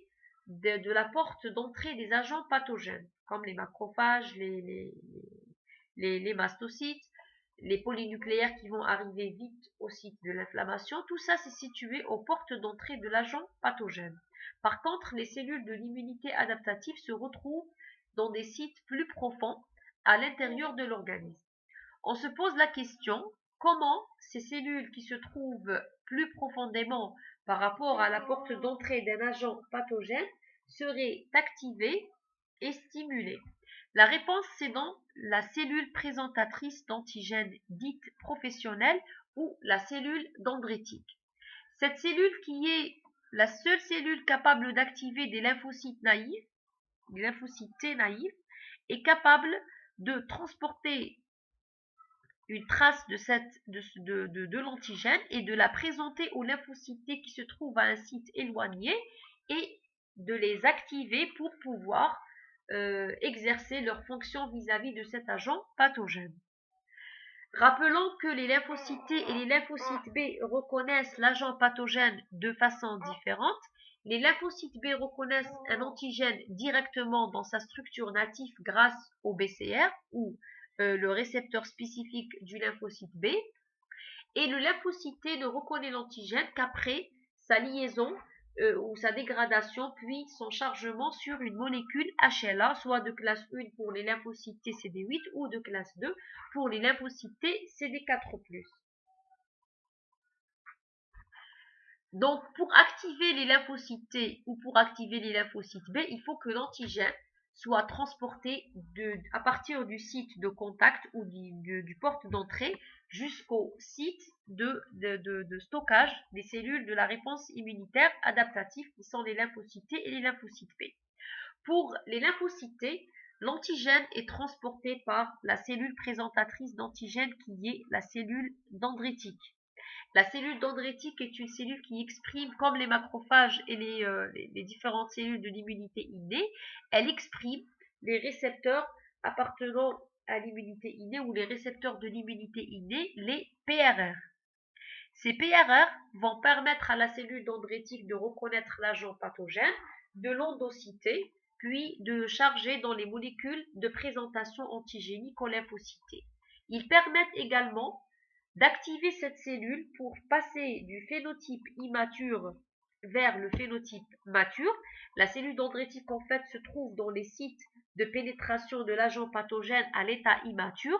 de la porte d'entrée des agents pathogènes, comme les macrophages, les mastocytes, les polynucléaires qui vont arriver vite au site de l'inflammation. Tout ça, c'est situé aux portes d'entrée de l'agent pathogène. Par contre, les cellules de l'immunité adaptative se retrouvent dans des sites plus profonds à l'intérieur de l'organisme. On se pose la question, comment ces cellules qui se trouvent plus profondément par rapport à la porte d'entrée d'un agent pathogène seraient activées et stimulées? La réponse, c'est dans la cellule présentatrice d'antigènes dite professionnelle ou la cellule dendritique. Cette cellule qui est la seule cellule capable d'activer des lymphocytes naïfs, des lymphocytes T naïfs, est capable de transporter une trace de l'antigène et de la présenter aux lymphocytes T qui se trouvent à un site éloigné et de les activer pour pouvoir exercer leur fonction vis-à-vis de cet agent pathogène. Rappelons que les lymphocytes T et les lymphocytes B reconnaissent l'agent pathogène de façon différente. Les lymphocytes B reconnaissent un antigène directement dans sa structure native grâce au BCR ou le récepteur spécifique du lymphocyte B. Et le lymphocyte T ne reconnaît l'antigène qu'après sa liaison ou sa dégradation, puis son chargement sur une molécule HLA, soit de classe 1 pour les lymphocytes T CD8 ou de classe 2 pour les lymphocytes T CD4+. Donc, pour activer les lymphocytes T ou pour activer les lymphocytes B, il faut que l'antigène soit transporté à partir du site de contact ou du porte d'entrée jusqu'au site de stockage des cellules de la réponse immunitaire adaptative qui sont les lymphocytes T et les lymphocytes B. Pour les lymphocytes T, l'antigène est transporté par la cellule présentatrice d'antigène qui est la cellule dendritique. La cellule dendritique est une cellule qui exprime, comme les macrophages et les différentes cellules de l'immunité innée, elle exprime les récepteurs appartenant à l'immunité innée ou les récepteurs de l'immunité innée, les PRR. Ces PRR vont permettre à la cellule dendritique de reconnaître l'agent pathogène, de l'endocyter, puis de le charger dans les molécules de présentation antigénique aux lymphocytes. Ils permettent également d'activer cette cellule pour passer du phénotype immature vers le phénotype mature. La cellule dendritique en fait se trouve dans les sites de pénétration de l'agent pathogène à l'état immature.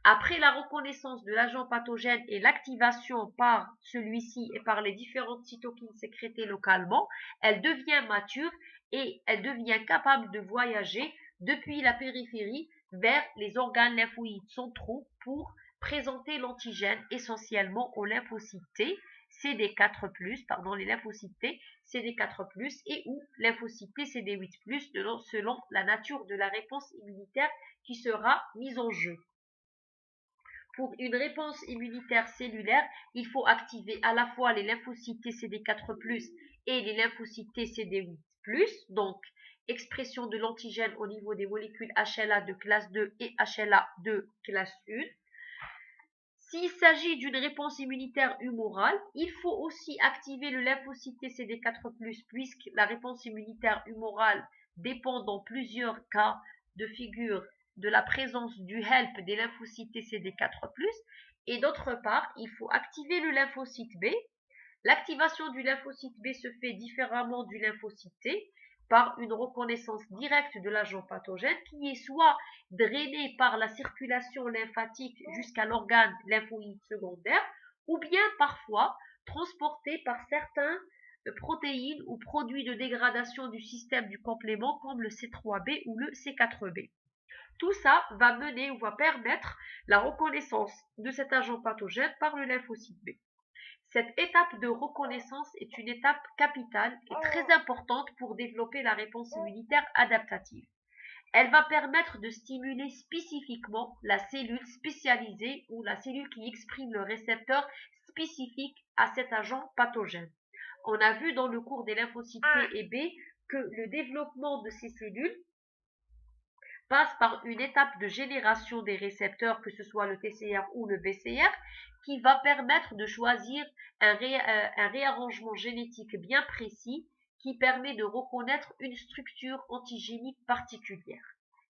Après la reconnaissance de l'agent pathogène et l'activation par celui-ci et par les différentes cytokines sécrétées localement, elle devient mature et elle devient capable de voyager depuis la périphérie vers les organes lymphoïdes centraux pour présenter l'antigène essentiellement aux lymphocytes T, CD4+, les lymphocytes T, CD4+, et ou lymphocytes T, CD8+, selon la nature de la réponse immunitaire qui sera mise en jeu. Pour une réponse immunitaire cellulaire, il faut activer à la fois les lymphocytes T CD4+, et les lymphocytes T CD8+, donc expression de l'antigène au niveau des molécules HLA de classe 2 et HLA de classe 1. S'il s'agit d'une réponse immunitaire humorale, il faut aussi activer le lymphocyte T CD4+, puisque la réponse immunitaire humorale dépend dans plusieurs cas de figure de la présence du HELP des lymphocytes T CD4+, et d'autre part, il faut activer le lymphocyte B. L'activation du lymphocyte B se fait différemment du lymphocyte T par une reconnaissance directe de l'agent pathogène qui est soit drainé par la circulation lymphatique jusqu'à l'organe lymphoïde secondaire ou bien parfois transporté par certains protéines ou produits de dégradation du système du complément comme le C3b ou le C4b. Tout ça va mener ou va permettre la reconnaissance de cet agent pathogène par le lymphocyte B. Cette étape de reconnaissance est une étape capitale et très importante pour développer la réponse immunitaire adaptative. Elle va permettre de stimuler spécifiquement la cellule spécialisée ou la cellule qui exprime le récepteur spécifique à cet agent pathogène. On a vu dans le cours des lymphocytes T et B que le développement de ces cellules passe par une étape de génération des récepteurs, que ce soit le TCR ou le BCR, qui va permettre de choisir un réarrangement génétique bien précis qui permet de reconnaître une structure antigénique particulière.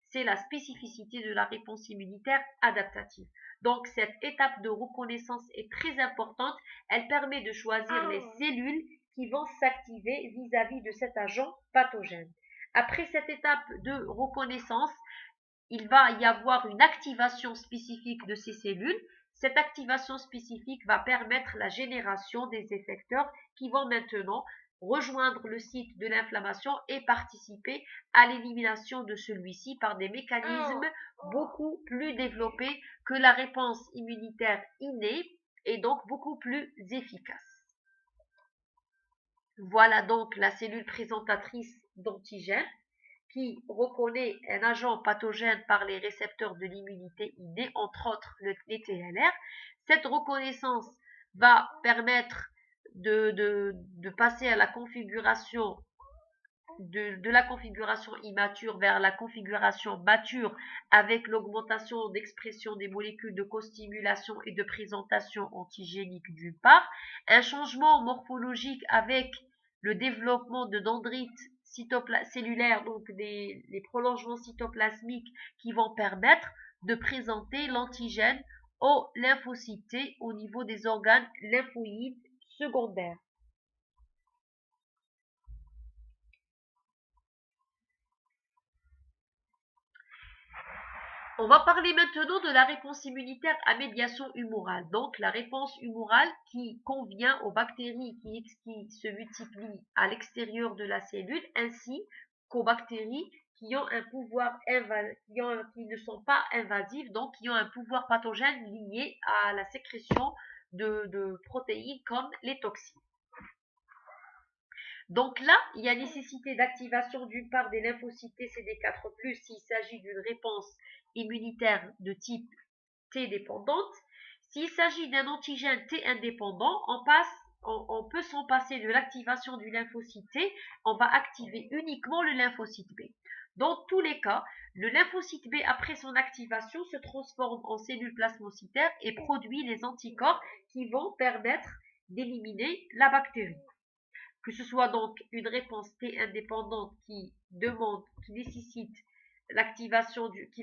C'est la spécificité de la réponse immunitaire adaptative. Donc, cette étape de reconnaissance est très importante. Elle permet de choisir les cellules qui vont s'activer vis-à-vis de cet agent pathogène. Après cette étape de reconnaissance, il va y avoir une activation spécifique de ces cellules. Cette activation spécifique va permettre la génération des effecteurs qui vont maintenant rejoindre le site de l'inflammation et participer à l'élimination de celui-ci par des mécanismes beaucoup plus développés que la réponse immunitaire innée et donc beaucoup plus efficace. Voilà donc la cellule présentatrice d'antigènes qui reconnaît un agent pathogène par les récepteurs de l'immunité innée, entre autres les TLR. Cette reconnaissance va permettre de passer à la configuration de la configuration immature vers la configuration mature avec l'augmentation d'expression des molécules de costimulation et de présentation antigénique d'une part, un changement morphologique avec le développement de dendrites cellulaires, donc les prolongements cytoplasmiques qui vont permettre de présenter l'antigène aux lymphocytes T au niveau des organes lymphoïdes secondaires. On va parler maintenant de la réponse immunitaire à médiation humorale. Donc, la réponse humorale qui convient aux bactéries qui se multiplient à l'extérieur de la cellule, ainsi qu'aux bactéries qui ont un pouvoir qui ne sont pas invasifs, donc qui ont un pouvoir pathogène lié à la sécrétion de protéines comme les toxines. Donc là, il y a nécessité d'activation d'une part des lymphocytes CD4+, s'il s'agit d'une réponse immunitaire de type T dépendante. S'il s'agit d'un antigène T indépendant, on peut s'en passer de l'activation du lymphocyte T, on va activer uniquement le lymphocyte B. Dans tous les cas, le lymphocyte B, après son activation, se transforme en cellules plasmocytaires et produit les anticorps qui vont permettre d'éliminer la bactérie. Que ce soit donc une réponse T indépendante qui nécessite qui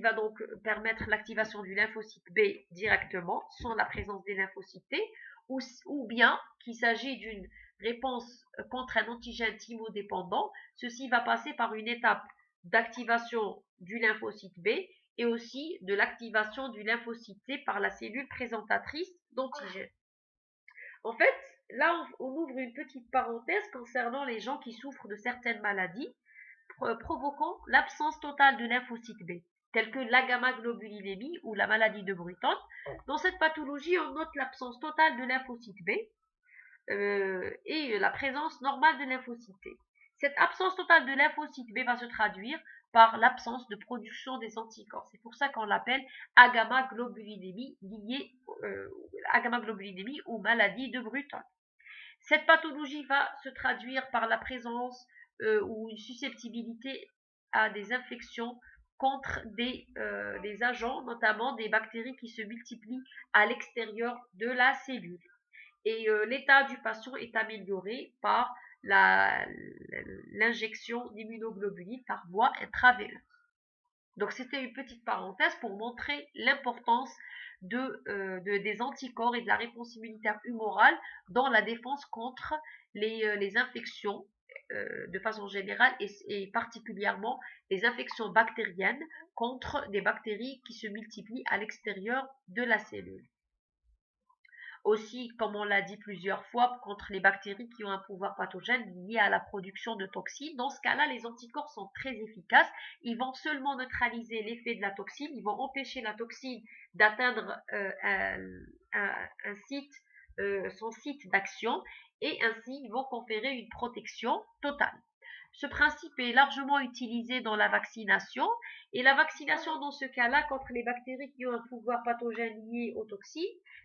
va donc permettre l'activation du lymphocyte B directement, sans la présence des lymphocytes T, ou bien qu'il s'agit d'une réponse contre un antigène thymodépendant. Ceci va passer par une étape d'activation du lymphocyte B et aussi de l'activation du lymphocyte T par la cellule présentatrice d'antigène. En fait, là, on ouvre une petite parenthèse concernant les gens qui souffrent de certaines maladies provoquant l'absence totale de lymphocyte B, telles que la gamma-globulinémie ou la maladie de Bruton. Dans cette pathologie, on note l'absence totale de lymphocyte B et la présence normale de lymphocyte T. Cette absence totale de lymphocyte B va se traduire par l'absence de production des anticorps. C'est pour ça qu'on l'appelle agamma-globulinémie ou maladie de Bruton. Cette pathologie va se traduire par la présence ou une susceptibilité à des infections contre des agents, notamment des bactéries qui se multiplient à l'extérieur de la cellule. Et l'état du patient est amélioré par l'injection d'immunoglobulines par voie intraveineuse. Donc c'était une petite parenthèse pour montrer l'importance des anticorps et de la réponse immunitaire humorale dans la défense contre les infections de façon générale et particulièrement les infections bactériennes contre des bactéries qui se multiplient à l'extérieur de la cellule. Aussi, comme on l'a dit plusieurs fois, contre les bactéries qui ont un pouvoir pathogène lié à la production de toxines. Dans ce cas-là, les anticorps sont très efficaces. Ils vont seulement neutraliser l'effet de la toxine. Ils vont empêcher la toxine d'atteindre son site d'action. Et ainsi, ils vont conférer une protection totale. Ce principe est largement utilisé dans la vaccination. Et la vaccination, dans ce cas-là, contre les bactéries qui ont un pouvoir pathogène lié aux toxines,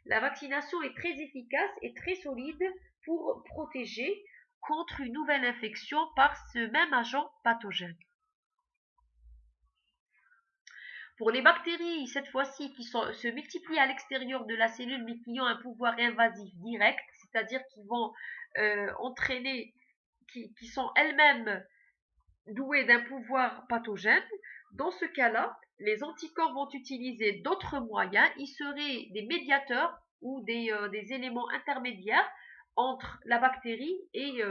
la vaccination est très efficace et très solide pour protéger contre une nouvelle infection par ce même agent pathogène. Pour les bactéries, cette fois-ci, qui se multiplient à l'extérieur de la cellule, mais qui ont un pouvoir invasif direct, c'est-à-dire qui vont entraîner, qui sont elles-mêmes douées d'un pouvoir pathogène, dans ce cas-là, les anticorps vont utiliser d'autres moyens. Ils seraient des médiateurs ou des éléments intermédiaires entre la bactérie et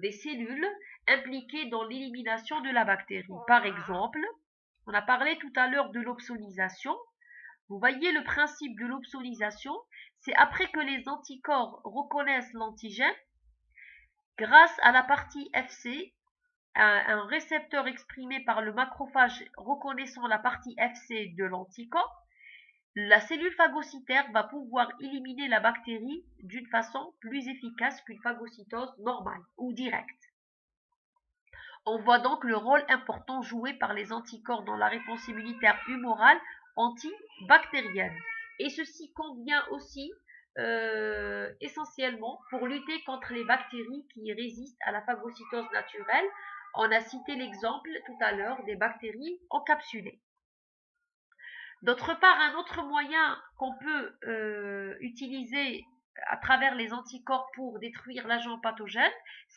des cellules impliquées dans l'élimination de la bactérie. Par exemple, on a parlé tout à l'heure de l'opsonisation. Vous voyez le principe de l'opsonisation, c'est après que les anticorps reconnaissent l'antigène, grâce à la partie Fc, un récepteur exprimé par le macrophage reconnaissant la partie Fc de l'anticorps, la cellule phagocytaire va pouvoir éliminer la bactérie d'une façon plus efficace qu'une phagocytose normale ou directe. On voit donc le rôle important joué par les anticorps dans la réponse immunitaire humorale antibactérienne. Et ceci convient aussi essentiellement pour lutter contre les bactéries qui résistent à la phagocytose naturelle. On a cité l'exemple tout à l'heure des bactéries encapsulées. D'autre part, un autre moyen qu'on peut utiliser à travers les anticorps pour détruire l'agent pathogène,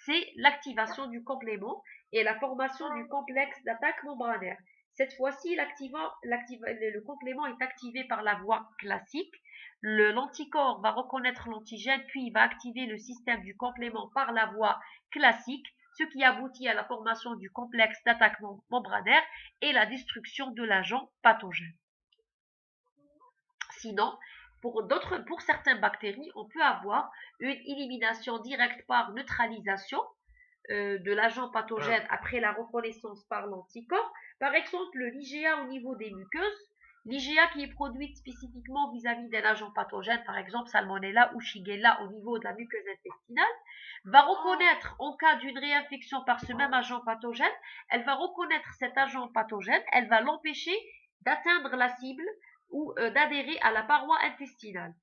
c'est l'activation du complément et la formation du complexe d'attaque membranaire. Cette fois-ci, le complément est activé par la voie classique. L'anticorps va reconnaître l'antigène, puis il va activer le système du complément par la voie classique, ce qui aboutit à la formation du complexe d'attaque membranaire et la destruction de l'agent pathogène. Sinon, pour certaines bactéries, on peut avoir une élimination directe par neutralisation de l'agent pathogène après la reconnaissance par l'anticorps. Par exemple, l'IgA au niveau des muqueuses, l'IgA qui est produite spécifiquement vis-à-vis d'un agent pathogène, par exemple Salmonella ou Shigella au niveau de la muqueuse intestinale, va reconnaître, en cas d'une réinfection par ce même agent pathogène, elle va reconnaître cet agent pathogène, elle va l'empêcher d'atteindre la cible ou d'adhérer à la paroi intestinale.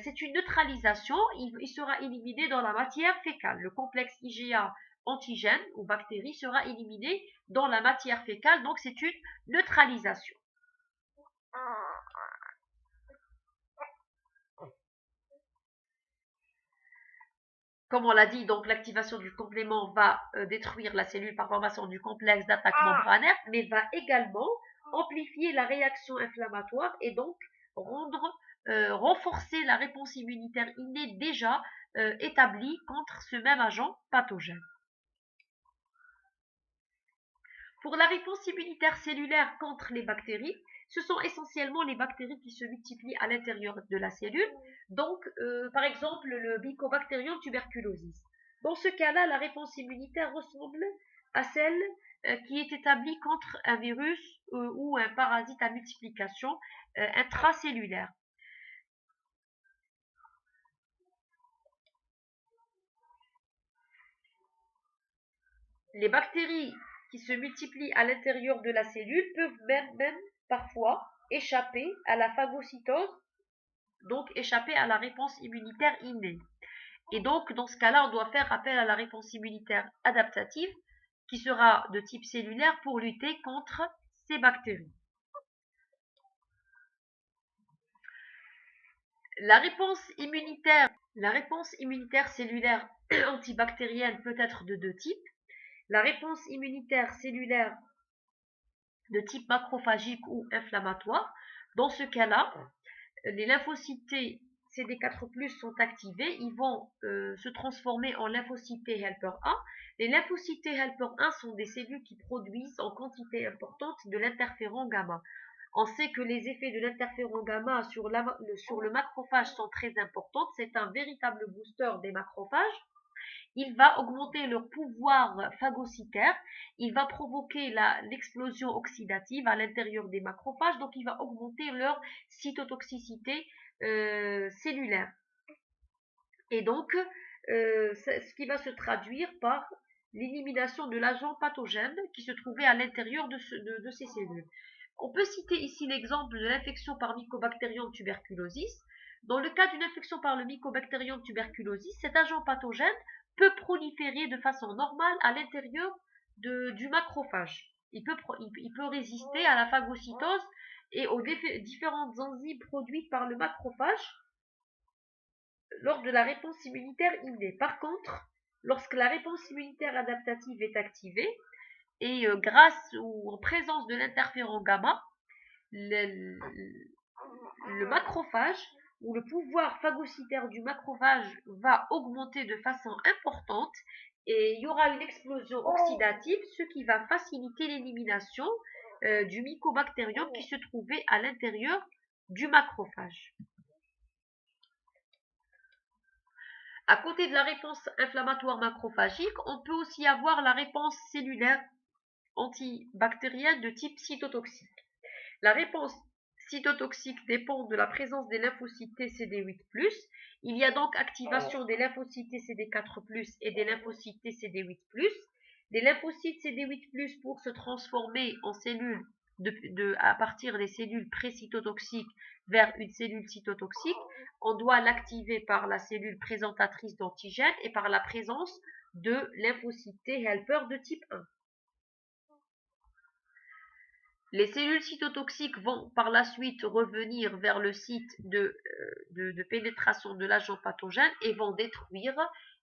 C'est une neutralisation, il sera éliminé dans la matière fécale. Le complexe IgA antigène ou bactérie sera éliminé dans la matière fécale, donc c'est une neutralisation. Comme on l'a dit, donc l'activation du complément va détruire la cellule par formation du complexe d'attaque membranaire, mais va également amplifier la réaction inflammatoire et donc renforcer la réponse immunitaire innée déjà établie contre ce même agent pathogène. Pour la réponse immunitaire cellulaire contre les bactéries, ce sont essentiellement les bactéries qui se multiplient à l'intérieur de la cellule. Donc, par exemple, le Mycobacterium tuberculosis. Dans ce cas-là, la réponse immunitaire ressemble à celle qui est établie contre un virus ou un parasite à multiplication intracellulaire. Les bactéries qui se multiplient à l'intérieur de la cellule peuvent même parfois échapper à la phagocytose, donc échapper à la réponse immunitaire innée. Et donc, dans ce cas-là, on doit faire appel à la réponse immunitaire adaptative, qui sera de type cellulaire pour lutter contre ces bactéries. La réponse immunitaire cellulaire antibactérienne peut être de deux types. La réponse immunitaire cellulaire de type macrophagique ou inflammatoire. Dans ce cas-là, les lymphocytes CD4+ sont activés, ils vont se transformer en lymphocytes T helper 1. Les lymphocytes T helper 1 sont des cellules qui produisent en quantité importante de l'interféron gamma. On sait que les effets de l'interféron gamma sur le macrophage sont très importants. C'est un véritable booster des macrophages. Il va augmenter leur pouvoir phagocytaire, il va provoquer l'explosion oxydative à l'intérieur des macrophages, donc il va augmenter leur cytotoxicité cellulaire. Et donc, ce qui va se traduire par l'élimination de l'agent pathogène qui se trouvait à l'intérieur de ces cellules. On peut citer ici l'exemple de l'infection par Mycobacterium tuberculosis. Dans le cas d'une infection par le Mycobacterium tuberculosis, cet agent pathogène peut proliférer de façon normale à l'intérieur du macrophage. Il peut résister à la phagocytose et aux différentes enzymes produites par le macrophage lors de la réponse immunitaire innée. Par contre, lorsque la réponse immunitaire adaptative est activée, et grâce ou en présence de l'interféron gamma, le macrophage ou le pouvoir phagocytaire du macrophage va augmenter de façon importante et il y aura une explosion oxydative, ce qui va faciliter l'élimination du mycobacterium qui se trouvait à l'intérieur du macrophage. À côté de la réponse inflammatoire macrophagique, on peut aussi avoir la réponse cellulaire antibactérienne de type cytotoxique. La réponse cytotoxique dépend de la présence des lymphocytes TCD8+. Il y a donc activation des lymphocytes TCD4+, et des lymphocytes TCD8+. Les lymphocytes CD8+, pour se transformer en cellules à partir des cellules pré-cytotoxiques vers une cellule cytotoxique, on doit l'activer par la cellule présentatrice d'antigènes et par la présence de lymphocytes T helper de type 1. Les cellules cytotoxiques vont par la suite revenir vers le site de pénétration de l'agent pathogène et vont détruire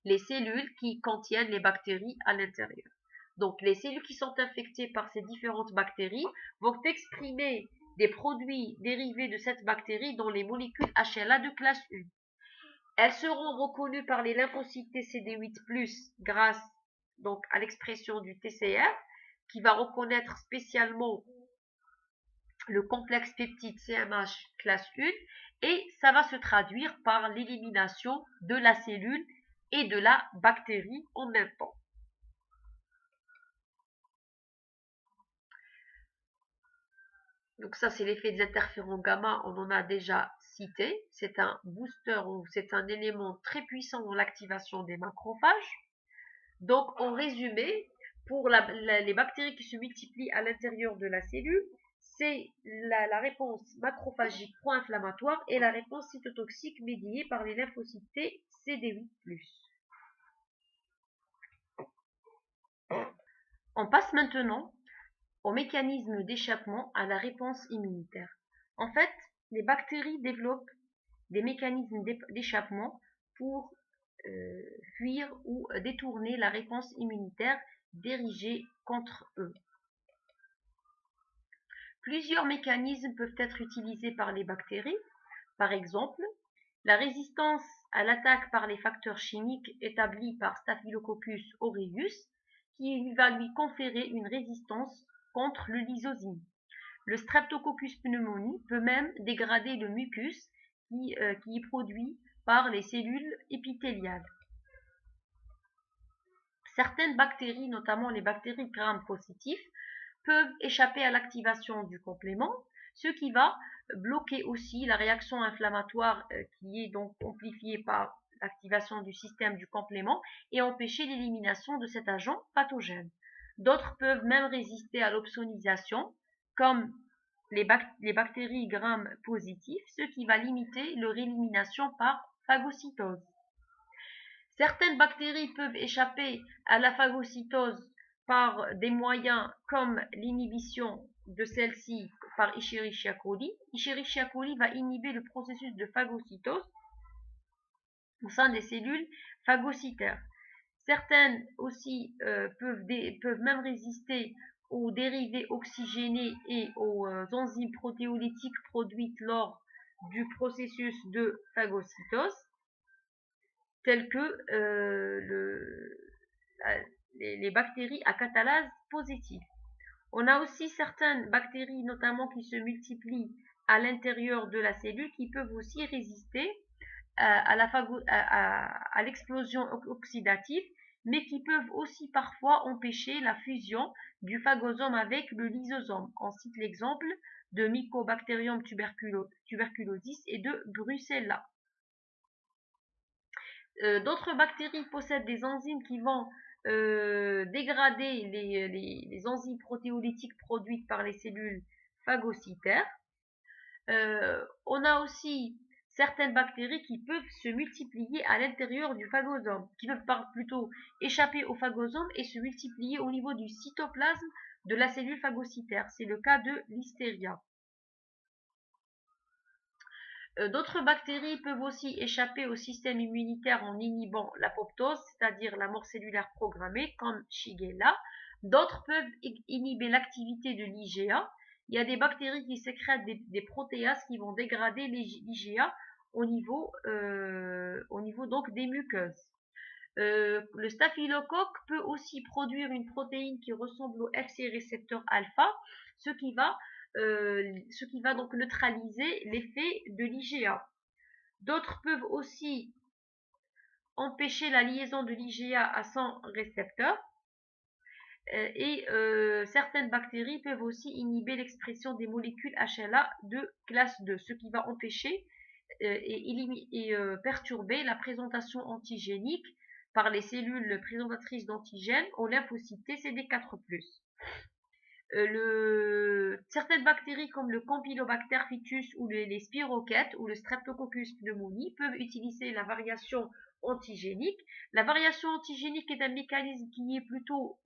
les cellules qui contiennent les bactéries à l'intérieur. Donc, les cellules qui sont infectées par ces différentes bactéries vont exprimer des produits dérivés de cette bactérie dans les molécules HLA de classe 1. Elles seront reconnues par les lymphocytes TCD8+, grâce donc à l'expression du TCR, qui va reconnaître spécialement le complexe peptide CMH classe 1 et ça va se traduire par l'élimination de la cellule et de la bactérie en même temps. Donc ça, c'est l'effet des interférons gamma, on en a déjà cité. C'est un booster ou c'est un élément très puissant dans l'activation des macrophages. Donc, en résumé, pour les bactéries qui se multiplient à l'intérieur de la cellule, c'est la réponse macrophagique pro-inflammatoire et la réponse cytotoxique médiée par les lymphocytes T CD8+. On passe maintenant au mécanisme d'échappement à la réponse immunitaire. En fait, les bactéries développent des mécanismes d'échappement pour fuir ou détourner la réponse immunitaire dirigée contre eux. Plusieurs mécanismes peuvent être utilisés par les bactéries. Par exemple, la résistance à l'attaque par les facteurs chimiques établis par Staphylococcus aureus, qui va lui conférer une résistance contre le lysosine. Le Streptococcus pneumoniae peut même dégrader le mucus qui est produit par les cellules épithéliales. Certaines bactéries, notamment les bactéries gram-positifs, peuvent échapper à l'activation du complément, ce qui va bloquer aussi la réaction inflammatoire qui est donc amplifiée par l'activation du système du complément et empêcher l'élimination de cet agent pathogène. D'autres peuvent même résister à l'opsonisation, comme les bactéries gram-positives, ce qui va limiter leur élimination par phagocytose. Certaines bactéries peuvent échapper à la phagocytose par des moyens comme l'inhibition de celle-ci par Escherichia coli. Escherichia coli va inhiber le processus de phagocytose au sein des cellules phagocytaires. Certaines aussi peuvent même résister aux dérivés oxygénés et aux enzymes protéolytiques produites lors du processus de phagocytose, telles que les bactéries à catalase positive. On a aussi certaines bactéries, notamment qui se multiplient à l'intérieur de la cellule, qui peuvent aussi résister à l'explosion oxydative, mais qui peuvent aussi parfois empêcher la fusion du phagosome avec le lysosome. On cite l'exemple de Mycobacterium tuberculosis et de Brucella. D'autres bactéries possèdent des enzymes qui vont dégrader les enzymes protéolytiques produites par les cellules phagocytaires. On a aussi certaines bactéries qui peuvent se multiplier à l'intérieur du phagosome, qui peuvent plutôt échapper au phagosome et se multiplier au niveau du cytoplasme de la cellule phagocytaire. C'est le cas de Listeria. D'autres bactéries peuvent aussi échapper au système immunitaire en inhibant l'apoptose, c'est-à-dire la mort cellulaire programmée, comme Shigella. D'autres peuvent inhiber l'activité de l'IgA. Il y a des bactéries qui sécrètent des protéases qui vont dégrader l'IgA au niveau donc des muqueuses. Le staphylocoque peut aussi produire une protéine qui ressemble au Fc récepteur alpha, ce qui va donc neutraliser l'effet de l'IgA. D'autres peuvent aussi empêcher la liaison de l'IgA à son récepteur. Et certaines bactéries peuvent aussi inhiber l'expression des molécules HLA de classe 2, ce qui va empêcher et perturber la présentation antigénique par les cellules présentatrices d'antigènes aux lymphocytes TCD4+. Certaines bactéries comme le Campylobacter fitus ou les spirochètes ou le Streptococcus pneumoniae peuvent utiliser la variation antigénique. La variation antigénique est un mécanisme qui est plutôt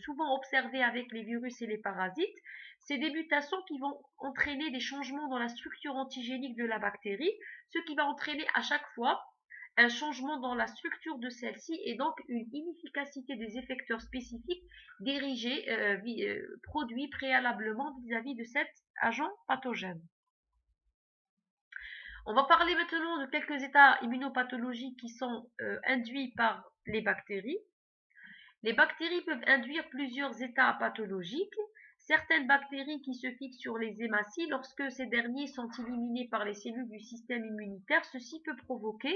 souvent observé avec les virus et les parasites. C'est des mutations qui vont entraîner des changements dans la structure antigénique de la bactérie, ce qui va entraîner à chaque fois un changement dans la structure de celle-ci et donc une inefficacité des effecteurs spécifiques produits préalablement vis-à-vis de cet agent pathogène. On va parler maintenant de quelques états immunopathologiques qui sont induits par les bactéries. Les bactéries peuvent induire plusieurs états pathologiques. Certaines bactéries qui se fixent sur les hématies, lorsque ces derniers sont éliminés par les cellules du système immunitaire, ceci peut provoquer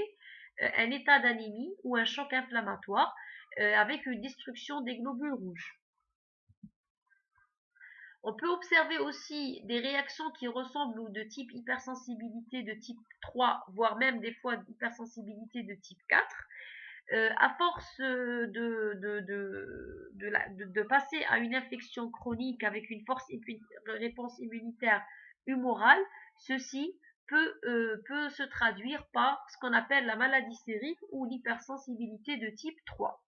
un état d'anémie ou un choc inflammatoire avec une destruction des globules rouges. On peut observer aussi des réactions qui ressemblent ou de type hypersensibilité de type 3, voire même des fois hypersensibilité de type 4. À force de passer à une infection chronique avec une réponse immunitaire humorale, ceci peut se traduire par ce qu'on appelle la maladie sérique ou l'hypersensibilité de type 3.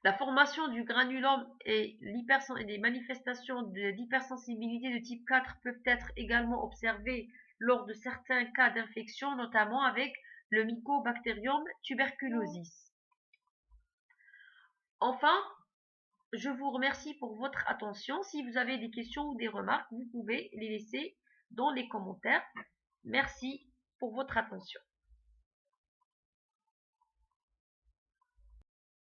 La formation du granulome et les manifestations d'hypersensibilité de type 4 peuvent être également observées lors de certains cas d'infection, notamment avec le Mycobacterium tuberculosis. Enfin, je vous remercie pour votre attention. Si vous avez des questions ou des remarques, vous pouvez les laisser dans les commentaires. Merci pour votre attention.